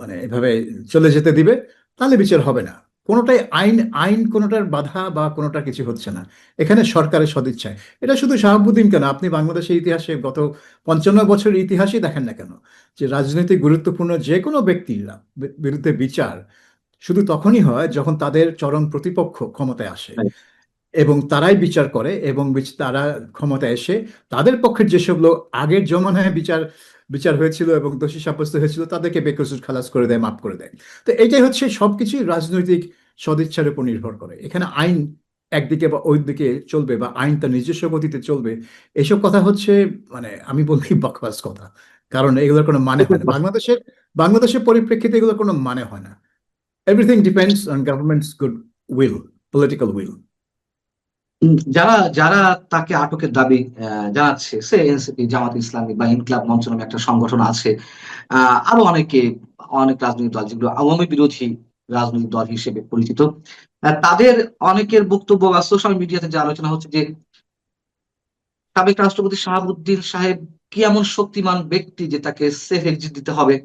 মানে এভাবে চলে যেতে দিবে, তাহলে বিচার হবে না। কোনোটাই আইন আইন কোনোটার বাধা বা কোনোটা কিছু হচ্ছে না, এখানে সরকারের সদিচ্ছায়। এটা শুধু শাহাবুদ্দিন কেন, আপনি বাংলাদেশের ইতিহাসে গত 55 বছরের ইতিহাসই দেখেন না কেন, যে রাজনৈতিক গুরুত্বপূর্ণ যে কোনো ব্যক্তির বিরুদ্ধে বিচার শুধু তখনই হয় যখন তাদের চরম প্রতিপক্ষ ক্ষমতায় আসে এবং তারাই বিচার করে, এবং তারা ক্ষমতা এসে তাদের পক্ষের যেসব লোক আগের জমানায় বিচার বিচার হয়েছিল এবং দোষী সাব্যস্ত হয়েছিল তাদেরকে বেকসুর খালাস করে দেয়, মাফ করে দেয়। তো এটাই হচ্ছে সবকিছুই রাজনৈতিক সদিচ্ছার উপর নির্ভর করে। এখানে আইন একদিকে বা ওই দিকে চলবে বা আইন তার নিজস্ব গতিতে চলবে, এসব কথা হচ্ছে মানে আমি বলছি বকবাস কথা। কারণ এগুলোর কোনো মানে হয় না বাংলাদেশের পরিপ্রেক্ষিতে, এগুলোর কোনো মানে হয় না। Everything depends on government's good will, political will. যারা যারা তাকে আটকের দাবি জানাচ্ছে, সে এনসিপি, জামাত ইসলামী বা ইনকিলাব মঞ্চ নামে একটা সংগঠন আছে, আরো অনেকে, অনেক রাজনৈতিক দল যেগুলো আওয়ামী বিরোধী রাজনৈতিক দল হিসেবে পরিচিত, তাদের অনেকের বক্তব্য বা সোশ্যাল মিডিয়াতে যে আলোচনা হচ্ছে যে সাবেক রাষ্ট্রপতি শাহাবুদ্দিন সাহেব কি এমন শক্তিমান ব্যক্তি যে তাকে সেফ এক্সিট দিতে হবে।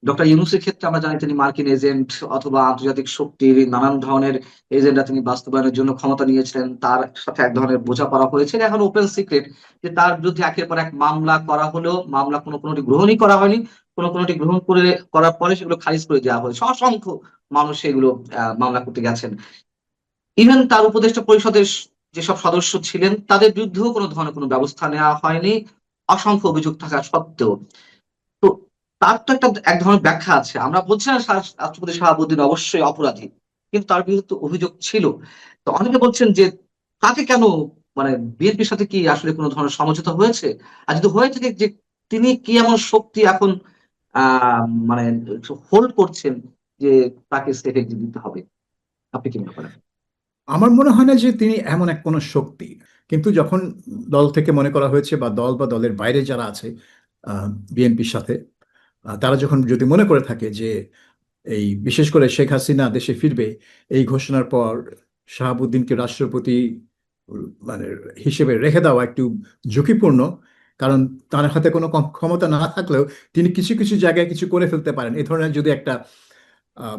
ডক্টর ইউনূসের ক্ষেত্রে আমরা জানি তিনি মার্কিন এজেন্ট অথবা আন্তর্জাতিক শক্তির নানান ধরনের এজেন্ডা তিনি বাস্তবায়নের জন্য ক্ষমতা নিয়েছিলেন, তার সাথে এক ধরনের বোঝাপড়া হয়েছে। এখন ওপেন সিক্রেট যে তার বিরুদ্ধে একের পর এক মামলা করা হলেও মামলা কোনোটি গ্রহণই করা হয়নি, কোনোটি গ্রহণ করার পরে সেগুলো খারিজ করে দেওয়া হয়েছে। অসংখ্য মানুষ সেগুলো মামলা করতে গেছেন। ইভেন তার উপদেষ্টা পরিষদের যেসব সদস্য ছিলেন তাদের বিরুদ্ধেও কোনো ধরনের কোনো ব্যবস্থা নেওয়া হয়নি, অসংখ্য অভিযোগ থাকা সত্ত্বেও। তো তার তো এক ধরনের ব্যাখ্যা আছে। আমরা বলছি না রাষ্ট্রপতি শাহাবুদ্দিন অবশ্যই অপরাধী, কিন্তু তার বিরুদ্ধে অভিযোগ ছিল। তো অনেকে বলছেন যে তাকে কেন মানে বিএনপির সাথে কি আসলে কোনো ধরনের সমঝোতা হয়েছে? আর যদি হয়ে থাকে, যে তিনি কি এমন শক্তি এখন মানে হোল্ড করছেন যে তাকে স্টেপে দিতে হবে? আপনি কি মনে করেন? আমার মনে হয় না যে তিনি এমন এক কোনো শক্তি, কিন্তু যখন দল থেকে মনে করা হয়েছে বা দল বা দলের বাইরে যারা আছে বিএনপির সাথে, তারা যখন যদি মনে করে থাকে যে এই বিশেষ করে শেখ হাসিনা দেশে ফিরবে, এই ঘোষণার পর শাহাবুদ্দিনকে রাষ্ট্রপতি মানে হিসেবে রেখে দেওয়া একটু ঝুঁকিপূর্ণ, কারণ তার হাতে কোনো ক্ষমতা না থাকলেও তিনি কিছু কিছু জায়গায় কিছু করে ফেলতে পারেন, এই ধরনের যদি একটা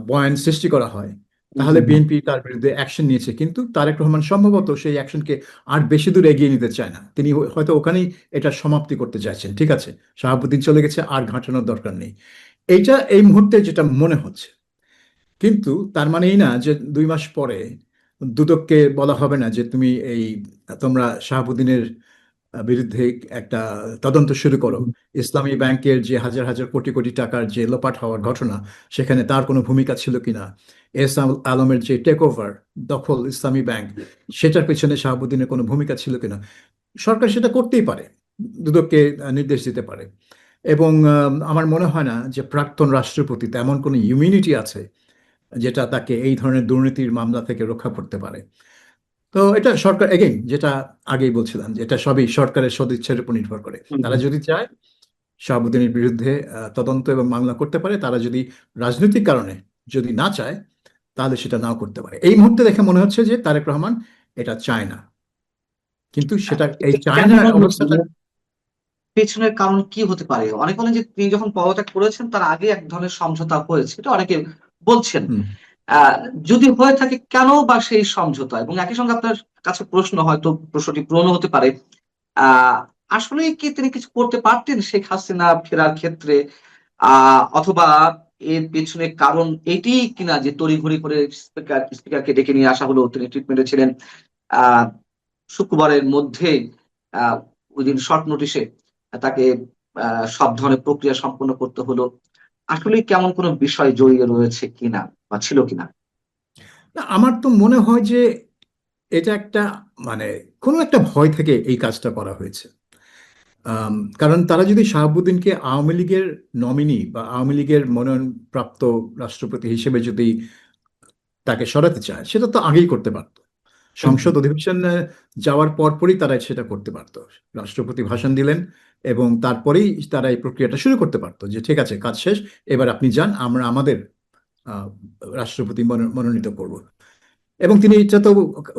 বয়ান সৃষ্টি করা হয়, তাহলে বিএনপি তার বিরুদ্ধে অ্যাকশন নিয়েছে। কিন্তু তারেক রহমান সম্ভবত সেই অ্যাকশনকে আর বেশি দূর এগিয়ে নিতে চায় না, তিনি হয়তো ওখানেই এটা সমাপ্তি করতে চাইছেন। ঠিক আছে, শাহাবুদ্দিন চলে গেছে, আর ঘাঁটানোর দরকার নেই, এইটা এই মুহূর্তে যেটা মনে হচ্ছে। কিন্তু তার মানে এই না যে 2 মাস পরে দুদককে বলা হবে না যে তোমরা শাহাবুদ্দিনের বিরুদ্ধে একটা তদন্ত শুরু করো। ইসলামী ব্যাংকের যে হাজার হাজার কোটি কোটি টাকার যে লোপাট হওয়ার ঘটনা, সেখানে তার কোনো ভূমিকা ছিল কিনা, আলমের যে টেক ওভার, দখল ইসলামী ব্যাংক, সেটার পেছনে শাহাবুদ্দিনের কোনো ভূমিকা ছিল কিনা, সরকার সেটা করতেই পারে, দুদককে নির্দেশ দিতে পারে। এবং আমার মনে হয় না যে প্রাক্তন রাষ্ট্রপতি তেমন কোনো ইমিউনিটি আছে যেটা তাকে এই ধরনের দুর্নীতির মামলা থেকে রক্ষা করতে পারে। তো এটা সরকার, এগেইন যেটা আগেই বলছিলাম, যে এটা সবই সরকারের সদিচ্ছার উপর নির্ভর করে। তারা যদি চায় শাহাবুদ্দিনের বিরুদ্ধে তদন্ত এবং মামলা করতে পারে, তারা যদি রাজনৈতিক কারণে যদি না চায়, তাহলে সেটা নাও করতে পারে। এই মুহূর্তে দেখে মনে হচ্ছে যে তারেক রহমান এটা চায় না, কিন্তু সেটা এই চায় কেন না মনে হচ্ছে? অবস্থাটা। পেছনের কারণ কি হতে পারে? অনেক বলেন যে তিনি যখন পদত্যাগ করেছেন তার আগে এক ধরনের সমঝোতা হয়েছে, এটা অনেকে বলছেন। হুম। আহ যদি হয়ে থাকে, কেন বা সেই সমঝোতা? এবং একই সঙ্গে আপনার কাছে প্রশ্ন, হয়তো প্রশ্নটি পূরণ হতে পারে, আহ আসলে কি তিনি কিছু করতে পারতেন শেখ হাসিনা ফেরার ক্ষেত্রে? অথবা এর পেছনে কারণ এটি কিনা যে তড়িঘড়ি করে স্পিকারকে ডেকে নিয়ে আসা হলো, তিনি ট্রিটমেন্টে ছিলেন, আহ শুক্রবারের মধ্যে ওই দিন শর্ট নোটিশে তাকে সব ধরনের প্রক্রিয়া সম্পন্ন করতে হলো। আসলে কেমন কোনো বিষয় জড়িয়ে রয়েছে কিনা বা ছিল কিনা? না, আমার তো মনে হয় যে এটা একটা মানে কোনো একটা ভয় থেকে এই কাজটা করা হয়েছে। কারণ তারা যদি শাহাবুদ্দিনকে আওয়ামী লীগের নমিনি বা আওয়ামী লীগের মনোনয়নপ্রাপ্ত রাষ্ট্রপতি হিসেবে যদি তাকে সরাতে চায়, সেটা তো আগেই করতে পারতো। সংসদ অধিবেশন যাওয়ার পরপরই তারা সেটা করতে পারতো। রাষ্ট্রপতি ভাষণ দিলেন এবং তারপরেই তারা এই প্রক্রিয়াটা শুরু করতে পারতো, যে ঠিক আছে, কাজ শেষ, এবার আপনি যান, আমরা আমাদের আহ, রাষ্ট্রপতি মনোনীত করব। এবং তিনি এটা তো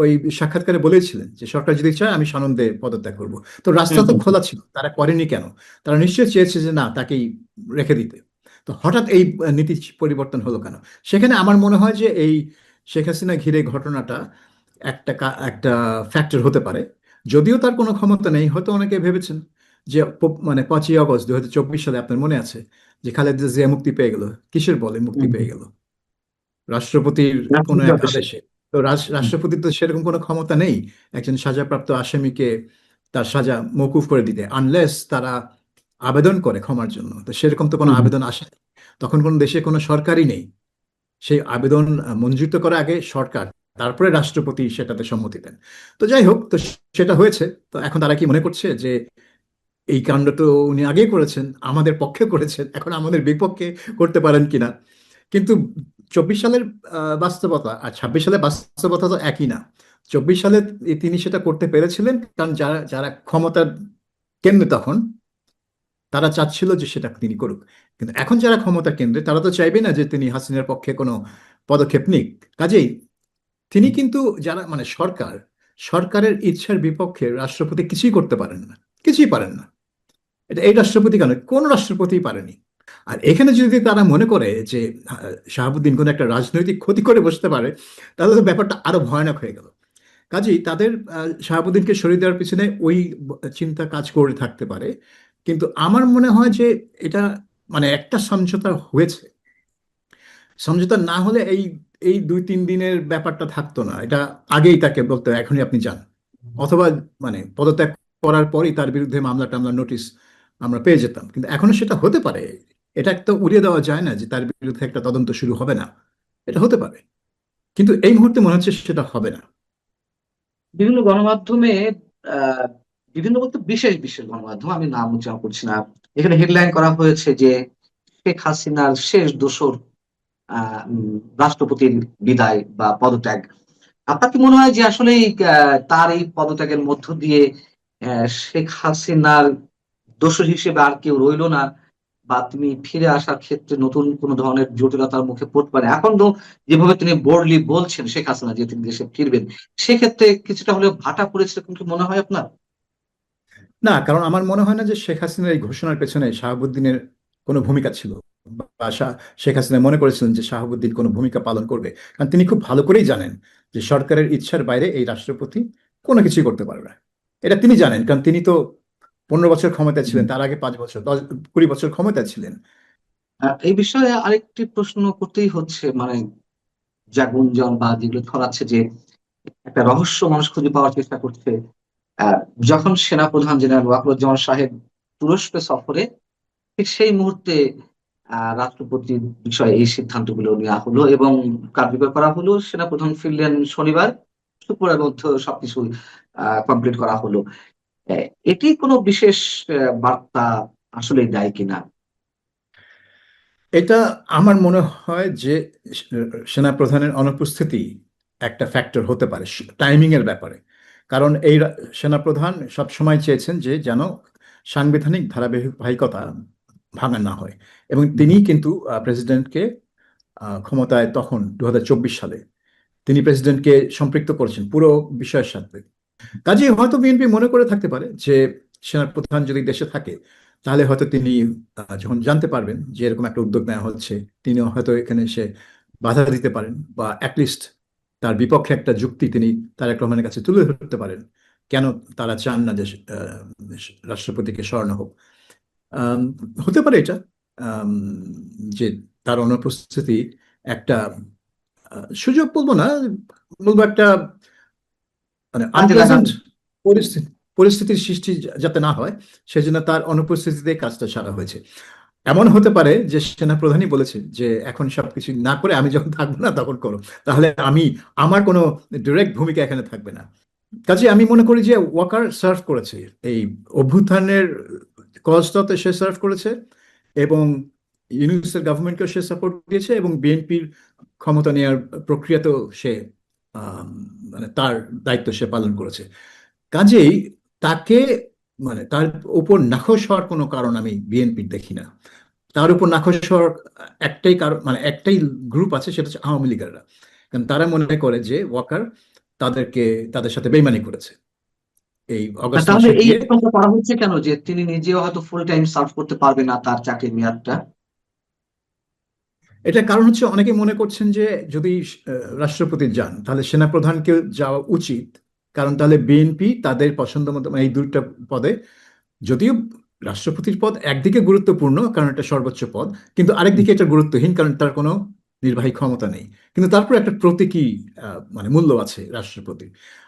ওই সাক্ষাৎকারে বলেছিলেন যে সরকার যদি চায় আমি সানন্দে পদত্যাগ করব। তো রাস্তা তো খোলা ছিল, তারা করেনি কেন? তারা নিশ্চয়ই চেয়েছে যে না, তাকেই রেখে দিতে। তো হঠাৎ এই নীতি পরিবর্তন হলো কেন? সেখানে আমার মনে হয় যে এই শেখ হাসিনা ঘিরে ঘটনাটা একটা ফ্যাক্টর হতে পারে। যদিও তার কোনো ক্ষমতা নেই, হয়তো অনেকে ভেবেছেন যে মানে 5ই আগস্ট 2024 সালে আপনার মনে আছে যে খালেদা জিয়া মুক্তি পেয়ে গেল, কিসের বলে মুক্তি পেয়ে গেল? রাষ্ট্রপতির কোনো এক আদেশে। তো রাষ্ট্রপতির তো সেরকম কোনো ক্ষমতা নেই একজন সাজাপ্রাপ্ত আসামিকে তার সাজা মওকুফ করে দিতে, আনলেস তারা আবেদন করে ক্ষমার জন্য। তো সেরকম তো কোনো আবেদন আসে না। তখন কোনো দেশে কোনো সরকারই নেই, সেই আবেদন মঞ্জুর তো করা আগে সরকার, তারপরে রাষ্ট্রপতি সেটাতে সম্মতি দেন। তো যাই হোক, তো সেটা হয়েছে। তো এখন তারা কি মনে করছে যে এই কাণ্ড তো উনি আগেই করেছেন, আমাদের পক্ষে করেছেন, এখন আমাদের বিপক্ষে করতে পারেন কিনা? কিন্তু 24 সালের বাস্তবতা আর 26 সালের বাস্তবতা তো একই না। 24 সালে তিনি সেটা করতে পেরেছিলেন কারণ যারা যারা ক্ষমতার কেন্দ্রে তখন, তারা চাচ্ছিল যে সেটা তিনি করুক। কিন্তু এখন যারা ক্ষমতার কেন্দ্রে, তারা তো চাইবে না যে তিনি হাসিনার পক্ষে কোনো পদক্ষেপ নিক। কাজেই তিনি কিন্তু যারা মানে সরকারের ইচ্ছার বিপক্ষে রাষ্ট্রপতি কিছুই করতে পারেন না, কিছুই পারেন না। এটা এই রাষ্ট্রপতি কেন, কোন রাষ্ট্রপতি পারেনি। আর এখানে যদি তারা মনে করে যে শাহাবুদ্দিন কোনো একটা রাজনৈতিক ক্ষতি করে বসতে পারে, তাহলে তো ব্যাপারটা আরো ভয়ানক হয়ে গেল। কাজেই তাদের শাহাবুদ্দিনকে সরিয়ে দেওয়ার পিছনে ওই চিন্তা কাজ করে থাকতে পারে। কিন্তু আমার মনে হয় যে এটা মানে একটা সমঝোতা হয়েছে, সমঝোতা না হলে এই এই 2-3 দিনের ব্যাপারটা থাকতো না। এটা আগেই তাকে বলতো এখনই আপনি যান, অথবা মানে পদত্যাগ করার পরই তার বিরুদ্ধে মামলা টামলা নোটিশ আমরা পেয়ে যেতাম। কিন্তু এখনো সেটা হতে পারে, এটা একটা উড়িয়ে দেওয়া যায় না যে তার বিরুদ্ধে একটা তদন্ত শুরু হবে না। এটা হতে পারে, কিন্তু এই মুহূর্তে মনে হচ্ছে সেটা হবে না। বিভিন্ন গণমাধ্যমে আহ, বিভিন্ন বলতে বিশেষ বিশেষ গণমাধ্যম, আমি নাম উচ্চারণ করছি না, এখানে হেডলাইন করা হয়েছে যে শেখ হাসিনার শেষ দোসর রাষ্ট্রপতির বিদায় বা পদত্যাগ। আপনার কি মনে হয় যে আসলে তার এই পদত্যাগের মধ্য দিয়ে শেখ হাসিনার দোসর হিসেবে আর কেউ রইলো না, বা তিনি ফিরে আসার ক্ষেত্রে নতুন কোন ধরনের জটিলতার মুখে পড়তে পারে? এখন তো যেভাবে তিনি বোল্ডলি বলছেন শেখ হাসিনা যে তিনি দেশে ফিরবেন, সেক্ষেত্রে কিছুটা হলেও ভাটা পড়েছে এরকম কি মনে হয় আপনার? না, কারণ আমার মনে হয় না যে শেখ হাসিনার এই ঘোষণার পেছনে শাহাবুদ্দিনের কোনো ভূমিকা ছিল, বা শেখ হাসিনা মনে করেছিলেন যে শাহাবুদ্দিন কোনো ভূমিকা পালন করবে। কারণ তিনি খুব ভালো করেই জানেন যে সরকারের ইচ্ছার বাইরে এই রাষ্ট্রপতি কোনো কিছুই করতে পারবে না। এটা তিনি জানেন, কারণ তিনি তো 15 বছর ক্ষমতায় ছিলেন, তার আগে 5 বছর 20 বছর ক্ষমতায় ছিলেন। এই বিষয়ে আরেকটি প্রশ্ন করতেই হচ্ছে, মানে যা গুঞ্জন বা যেগুলো ছড়াচ্ছে যে একটা রহস্য মানুষ খুঁজে পাওয়ার চেষ্টা করছে। আহ, যখন সেনাপ্রধান জেনারেল ওয়াকারুজ্জামান সাহেব তুরস্ক সফরে, ঠিক সেই মুহূর্তে রাষ্ট্রপতির বিষয়ে এই সিদ্ধান্তগুলো নেওয়া হলো এবং কার্যকর করা হলো। সেনাপ্রধান ফিরলেন শনিবার, শুক্রবারের মধ্যে সবকিছু কমপ্লিট করা হলো। এটি কোনো বিশেষ বার্তা আসলে দেয় কিনা? এটা আমার মনে হয় যে সেনাপ্রধানের অনুপস্থিতি একটা ফ্যাক্টর হতে পারে টাইমিং এর ব্যাপারে। কারণ এই সেনাপ্রধান সব সময় চেয়েছেন যে যেন সাংবিধানিক ধারাবাহিকতা ভাঙা না হয়, এবং তিনি কিন্তু প্রেসিডেন্টকে ক্ষমতায় তখন 2024 সালে তিনি প্রেসিডেন্টকে সম্পৃক্ত করেছেন পুরো বিষয়ের সাথে। কাজেই হয়তো বিএনপি মনে করে থাকতে পারে যে সেনাপ্রধান যদি দেশে থাকে তাহলে হয়তো তিনি যখন জানতে পারবেন যে এরকম একটা উদ্যোগ নেওয়া হচ্ছে, তিনি হয়তো এখানে এসে বাধা দিতে পারেন, বা অ্যাটলিস্ট তার বিপক্ষে একটা যুক্তি তিনি তারেক রহমানের কাছে তুলে ধরতে পারেন কেন তারা চান না যে রাষ্ট্রপতিকে সরানো হোক। আম, হতে পারে এটা, আম, যে তার অনুপস্থিতি একটা সুযোগ বলবো না, বলবো একটা মানে কাজে আনপ্লেজেন্ট লাগানো। পরিস্থিতি পরিস্থিতির সৃষ্টি যাতে না হয়, সেজন্য তার অনুপস্থিতিতে কাজটা সারা হয়েছে। এমন হতে পারে যে সেনাপ্রধানই বলেছে যে এখন সবকিছু না করে আমি যখন থাকবো না তখন করো, তাহলে আমার কোনো ডিরেক্ট ভূমিকা এখানে থাকবে না। কাজে আমি মনে করি যে ওয়াকার সার্ভ করেছে এই অভ্যুত্থানের কজটাতে, সে সার্ভ করেছে, এবং ইউনূসের গভর্নমেন্টকেও সে সাপোর্ট দিয়েছে, এবং বিএনপির ক্ষমতা নেওয়ার প্রক্রিয়াতেও সে আম, মানে তার দায়িত্ব সে পালন করেছে। কাজেই তাকে মানে তার উপর নাখোশ হওয়ার কোনো কারণ আমি বিএনপির দেখি না। তার উপর নাখোশ হওয়ার একটাই কারণ, মানে একটাই গ্রুপ আছে, সেটা হচ্ছে আওয়ামী লীগাররা। কারণ তারা মনে করে যে ওয়াকার তাদের সাথে বেইমানি করেছে এই অগস্ট তাহলে মাসে এই গিয়ে। আশঙ্কা করা হচ্ছে কেন যে তিনি নিজেও হয়তো ফুল টাইম সার্ভ করতে পারবে না তার চাকরির মেয়াদটা? এটা কারণ হচ্ছে অনেকে মনে করছেন যে যদি রাষ্ট্রপতি যান তাহলে সেনাপ্রধানকে যাওয়া উচিত, কারণ তাহলে বিএনপি তাদের পছন্দ মতো মানে এই দুইটা পদে, যদিও রাষ্ট্রপতির পদ একদিকে গুরুত্বপূর্ণ কারণ এটা সর্বোচ্চ পদ, কিন্তু আরেকদিকে এটা গুরুত্বহীন কারণ তার কোনো নির্বাহী ক্ষমতা নেই, কিন্তু তারপর একটা প্রতীকী মানে মূল্য আছে রাষ্ট্রপতি।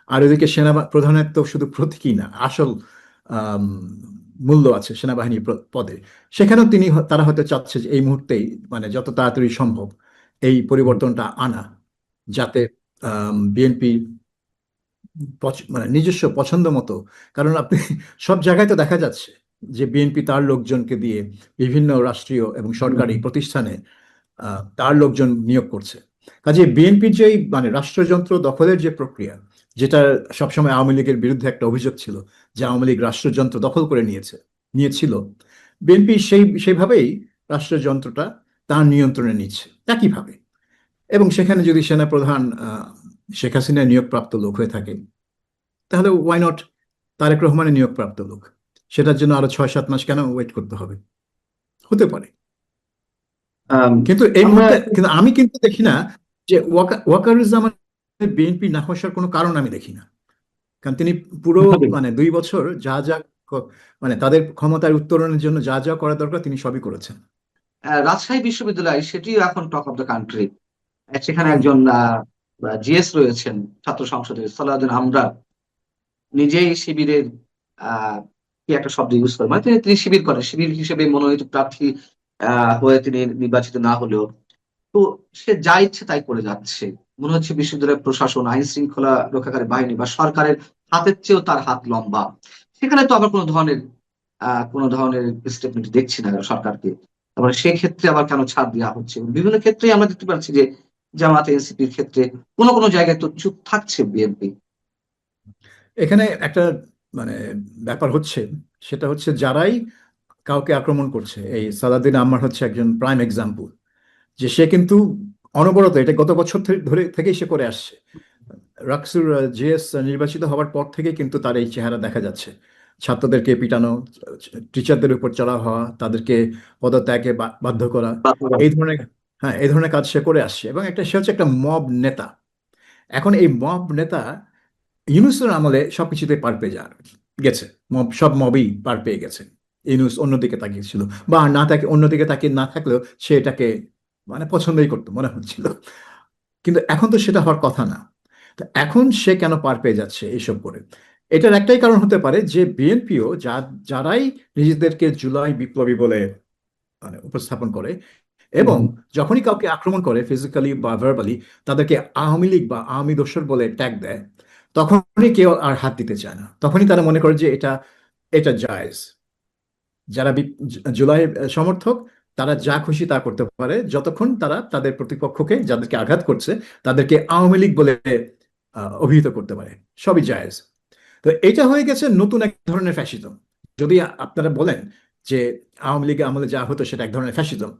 আর ওইদিকে সেনা প্রধানের তো শুধু প্রতীকী না, আসল আম, মূল্য আছে সেনাবাহিনী পদে। সেখানেও তারা হয়তো চাচ্ছে যে এই মুহূর্তেই মানে যত তাড়াতাড়ি সম্ভব এই পরিবর্তনটা আনা, যাতে বিএনপি মানে নিজস্ব পছন্দ মতো। কারণ আপনি সব জায়গায় তো দেখা যাচ্ছে যে বিএনপি তার লোকজনকে দিয়ে বিভিন্ন রাষ্ট্রীয় এবং সরকারি প্রতিষ্ঠানে তার লোকজন নিয়োগ করছে। কাজে বিএনপির যে মানে রাষ্ট্রযন্ত্র দখলের যে প্রক্রিয়া, যেটা সবসময় আওয়ামী লীগের বিরুদ্ধে একটা অভিযোগ ছিল যে আওয়ামী লীগ রাষ্ট্রযন্ত্র দখল করে নিয়েছিল, বিএনপি সেইভাবেই রাষ্ট্রযন্ত্রটা তার নিয়ন্ত্রণে নিচ্ছে একইভাবে। এবং সেখানে যদি সেনাপ্রধান শেখ হাসিনার নিয়োগপ্রাপ্ত লোক হয়ে থাকে, তাহলে ওয়াই নট তারেক রহমানের নিয়োগপ্রাপ্ত লোক, সেটার জন্য আরো 6-7 মাস কেন ওয়েট করতে হবে? হতে পারে। আম, কিন্তু এই আমরা মুহূর্তে কিন্তু আমি কিন্তু দেখি না যে ওয়াকারুজ্জামান বিএনপি না হওয়ার কোনো কারণ আমি দেখি না। কারণ তিনি পুরো হবে। মানে 2 বছর যা যা মানে তাদের ক্ষমতার উত্তরণের জন্য যা যা করা দরকার তিনি সবই করেছেন। রাজশাহী বিশ্ববিদ্যালয় সেটিও এখন টক অফ দ্য কান্ট্রি। সেখানে হুম। একজন জিএস রয়েছেন ছাত্র সংসদের, সালাউদ্দিন আমরা, নিজেই শিবিরের আহ কি একটা শব্দ ইউজ করেন, মানে তিনি তিনি শিবির করেন, শিবির হিসেবে মনোনীত প্রার্থী হয়ে তিনি নির্বাচিত না হলেও, তো সে যা ইচ্ছে তাই করে যাচ্ছে। মনে হচ্ছে বিশ্ববিদ্যালয় প্রশাসন, আইন শৃঙ্খলা রক্ষাকারী বাহিনী বা সরকারের হাতের চেয়েও তার হাত লম্বা। সেখানে তো আবার কোনো ধরনের স্টেটমেন্ট দেখছি না সরকারকে। তারপরে সেক্ষেত্রে আবার কেন ছাড় দেওয়া হচ্ছে? বিভিন্ন ক্ষেত্রেই আমরা দেখতে পাচ্ছি যে জামাত এনসিপির ক্ষেত্রে কোনো জায়গায় তো চুপ থাকছে বিএনপি। এখানে একটা মানে ব্যাপার হচ্ছে, সেটা হচ্ছে যারাই কাউকে আক্রমণ করছে, এই সালাউদ্দিন আম্মার হচ্ছে একজন প্রাইম এক্সাম্পল, যে সে কিন্তু অনবরত এটা গত বছর ধরে থেকেই সে করে আসছে। রাকসুর জিএস নির্বাচিত হওয়ার পর থেকে কিন্তু তার এই চেহারা দেখা যাচ্ছে। ছাত্রদেরকে পিটানো, টিচারদের উপর চড়াও হওয়া, তাদেরকে পদত্যাগে বাধ্য করা, এই ধরনের, হ্যাঁ, এই ধরনের কাজ সে করে আসছে। এবং সে হচ্ছে একটা মব নেতা। এখন এই মব নেতা ইউনূসের আমলে সবকিছুতে পার পেয়ে গেছে। সব মবই পার পেয়ে গেছে। ইউনূস অন্যদিকে তাকিয়েছিল, বা না তাকে অন্যদিকে তাকিয়ে না থাকলেও সে এটাকে মানে পছন্দই করতো মনে হচ্ছিল। কিন্তু এখন তো সেটা হওয়ার কথা না। তো এখন সে কেন পার পেয়ে যাচ্ছে এইসব করে? এটার একটাই কারণ হতে পারে যে বিএনপিও যারাই নিজেদেরকে জুলাই বিপ্লবী বলে মানে উপস্থাপন করে, এবং যখনই কাউকে আক্রমণ করে ফিজিক্যালি বা ভার্বালি, তাদেরকে আওয়ামী লীগ বা আওয়ামী দোসর বলে ট্যাগ দেয়, তখনই কেউ আর হাত দিতে চায় না। তখনই তারা মনে করে যে এটা এটা জায়েজ। যারা জুলাই সমর্থক, তারা যা খুশি তা করতে পারে, যতক্ষণ তারা তাদের প্রতিপক্ষকে, যাদেরকে আঘাত করছে, তাদেরকে আওয়ামী লীগ বলে অভিহিত করতে পারে, সবই জায়েজ। তো এটা হয়ে গেছে নতুন এক ধরনের ফ্যাসিজম। যদি আপনারা বলেন যে আওয়ামী লীগ আমলে যা হতো সেটা এক ধরনের ফ্যাসিজম,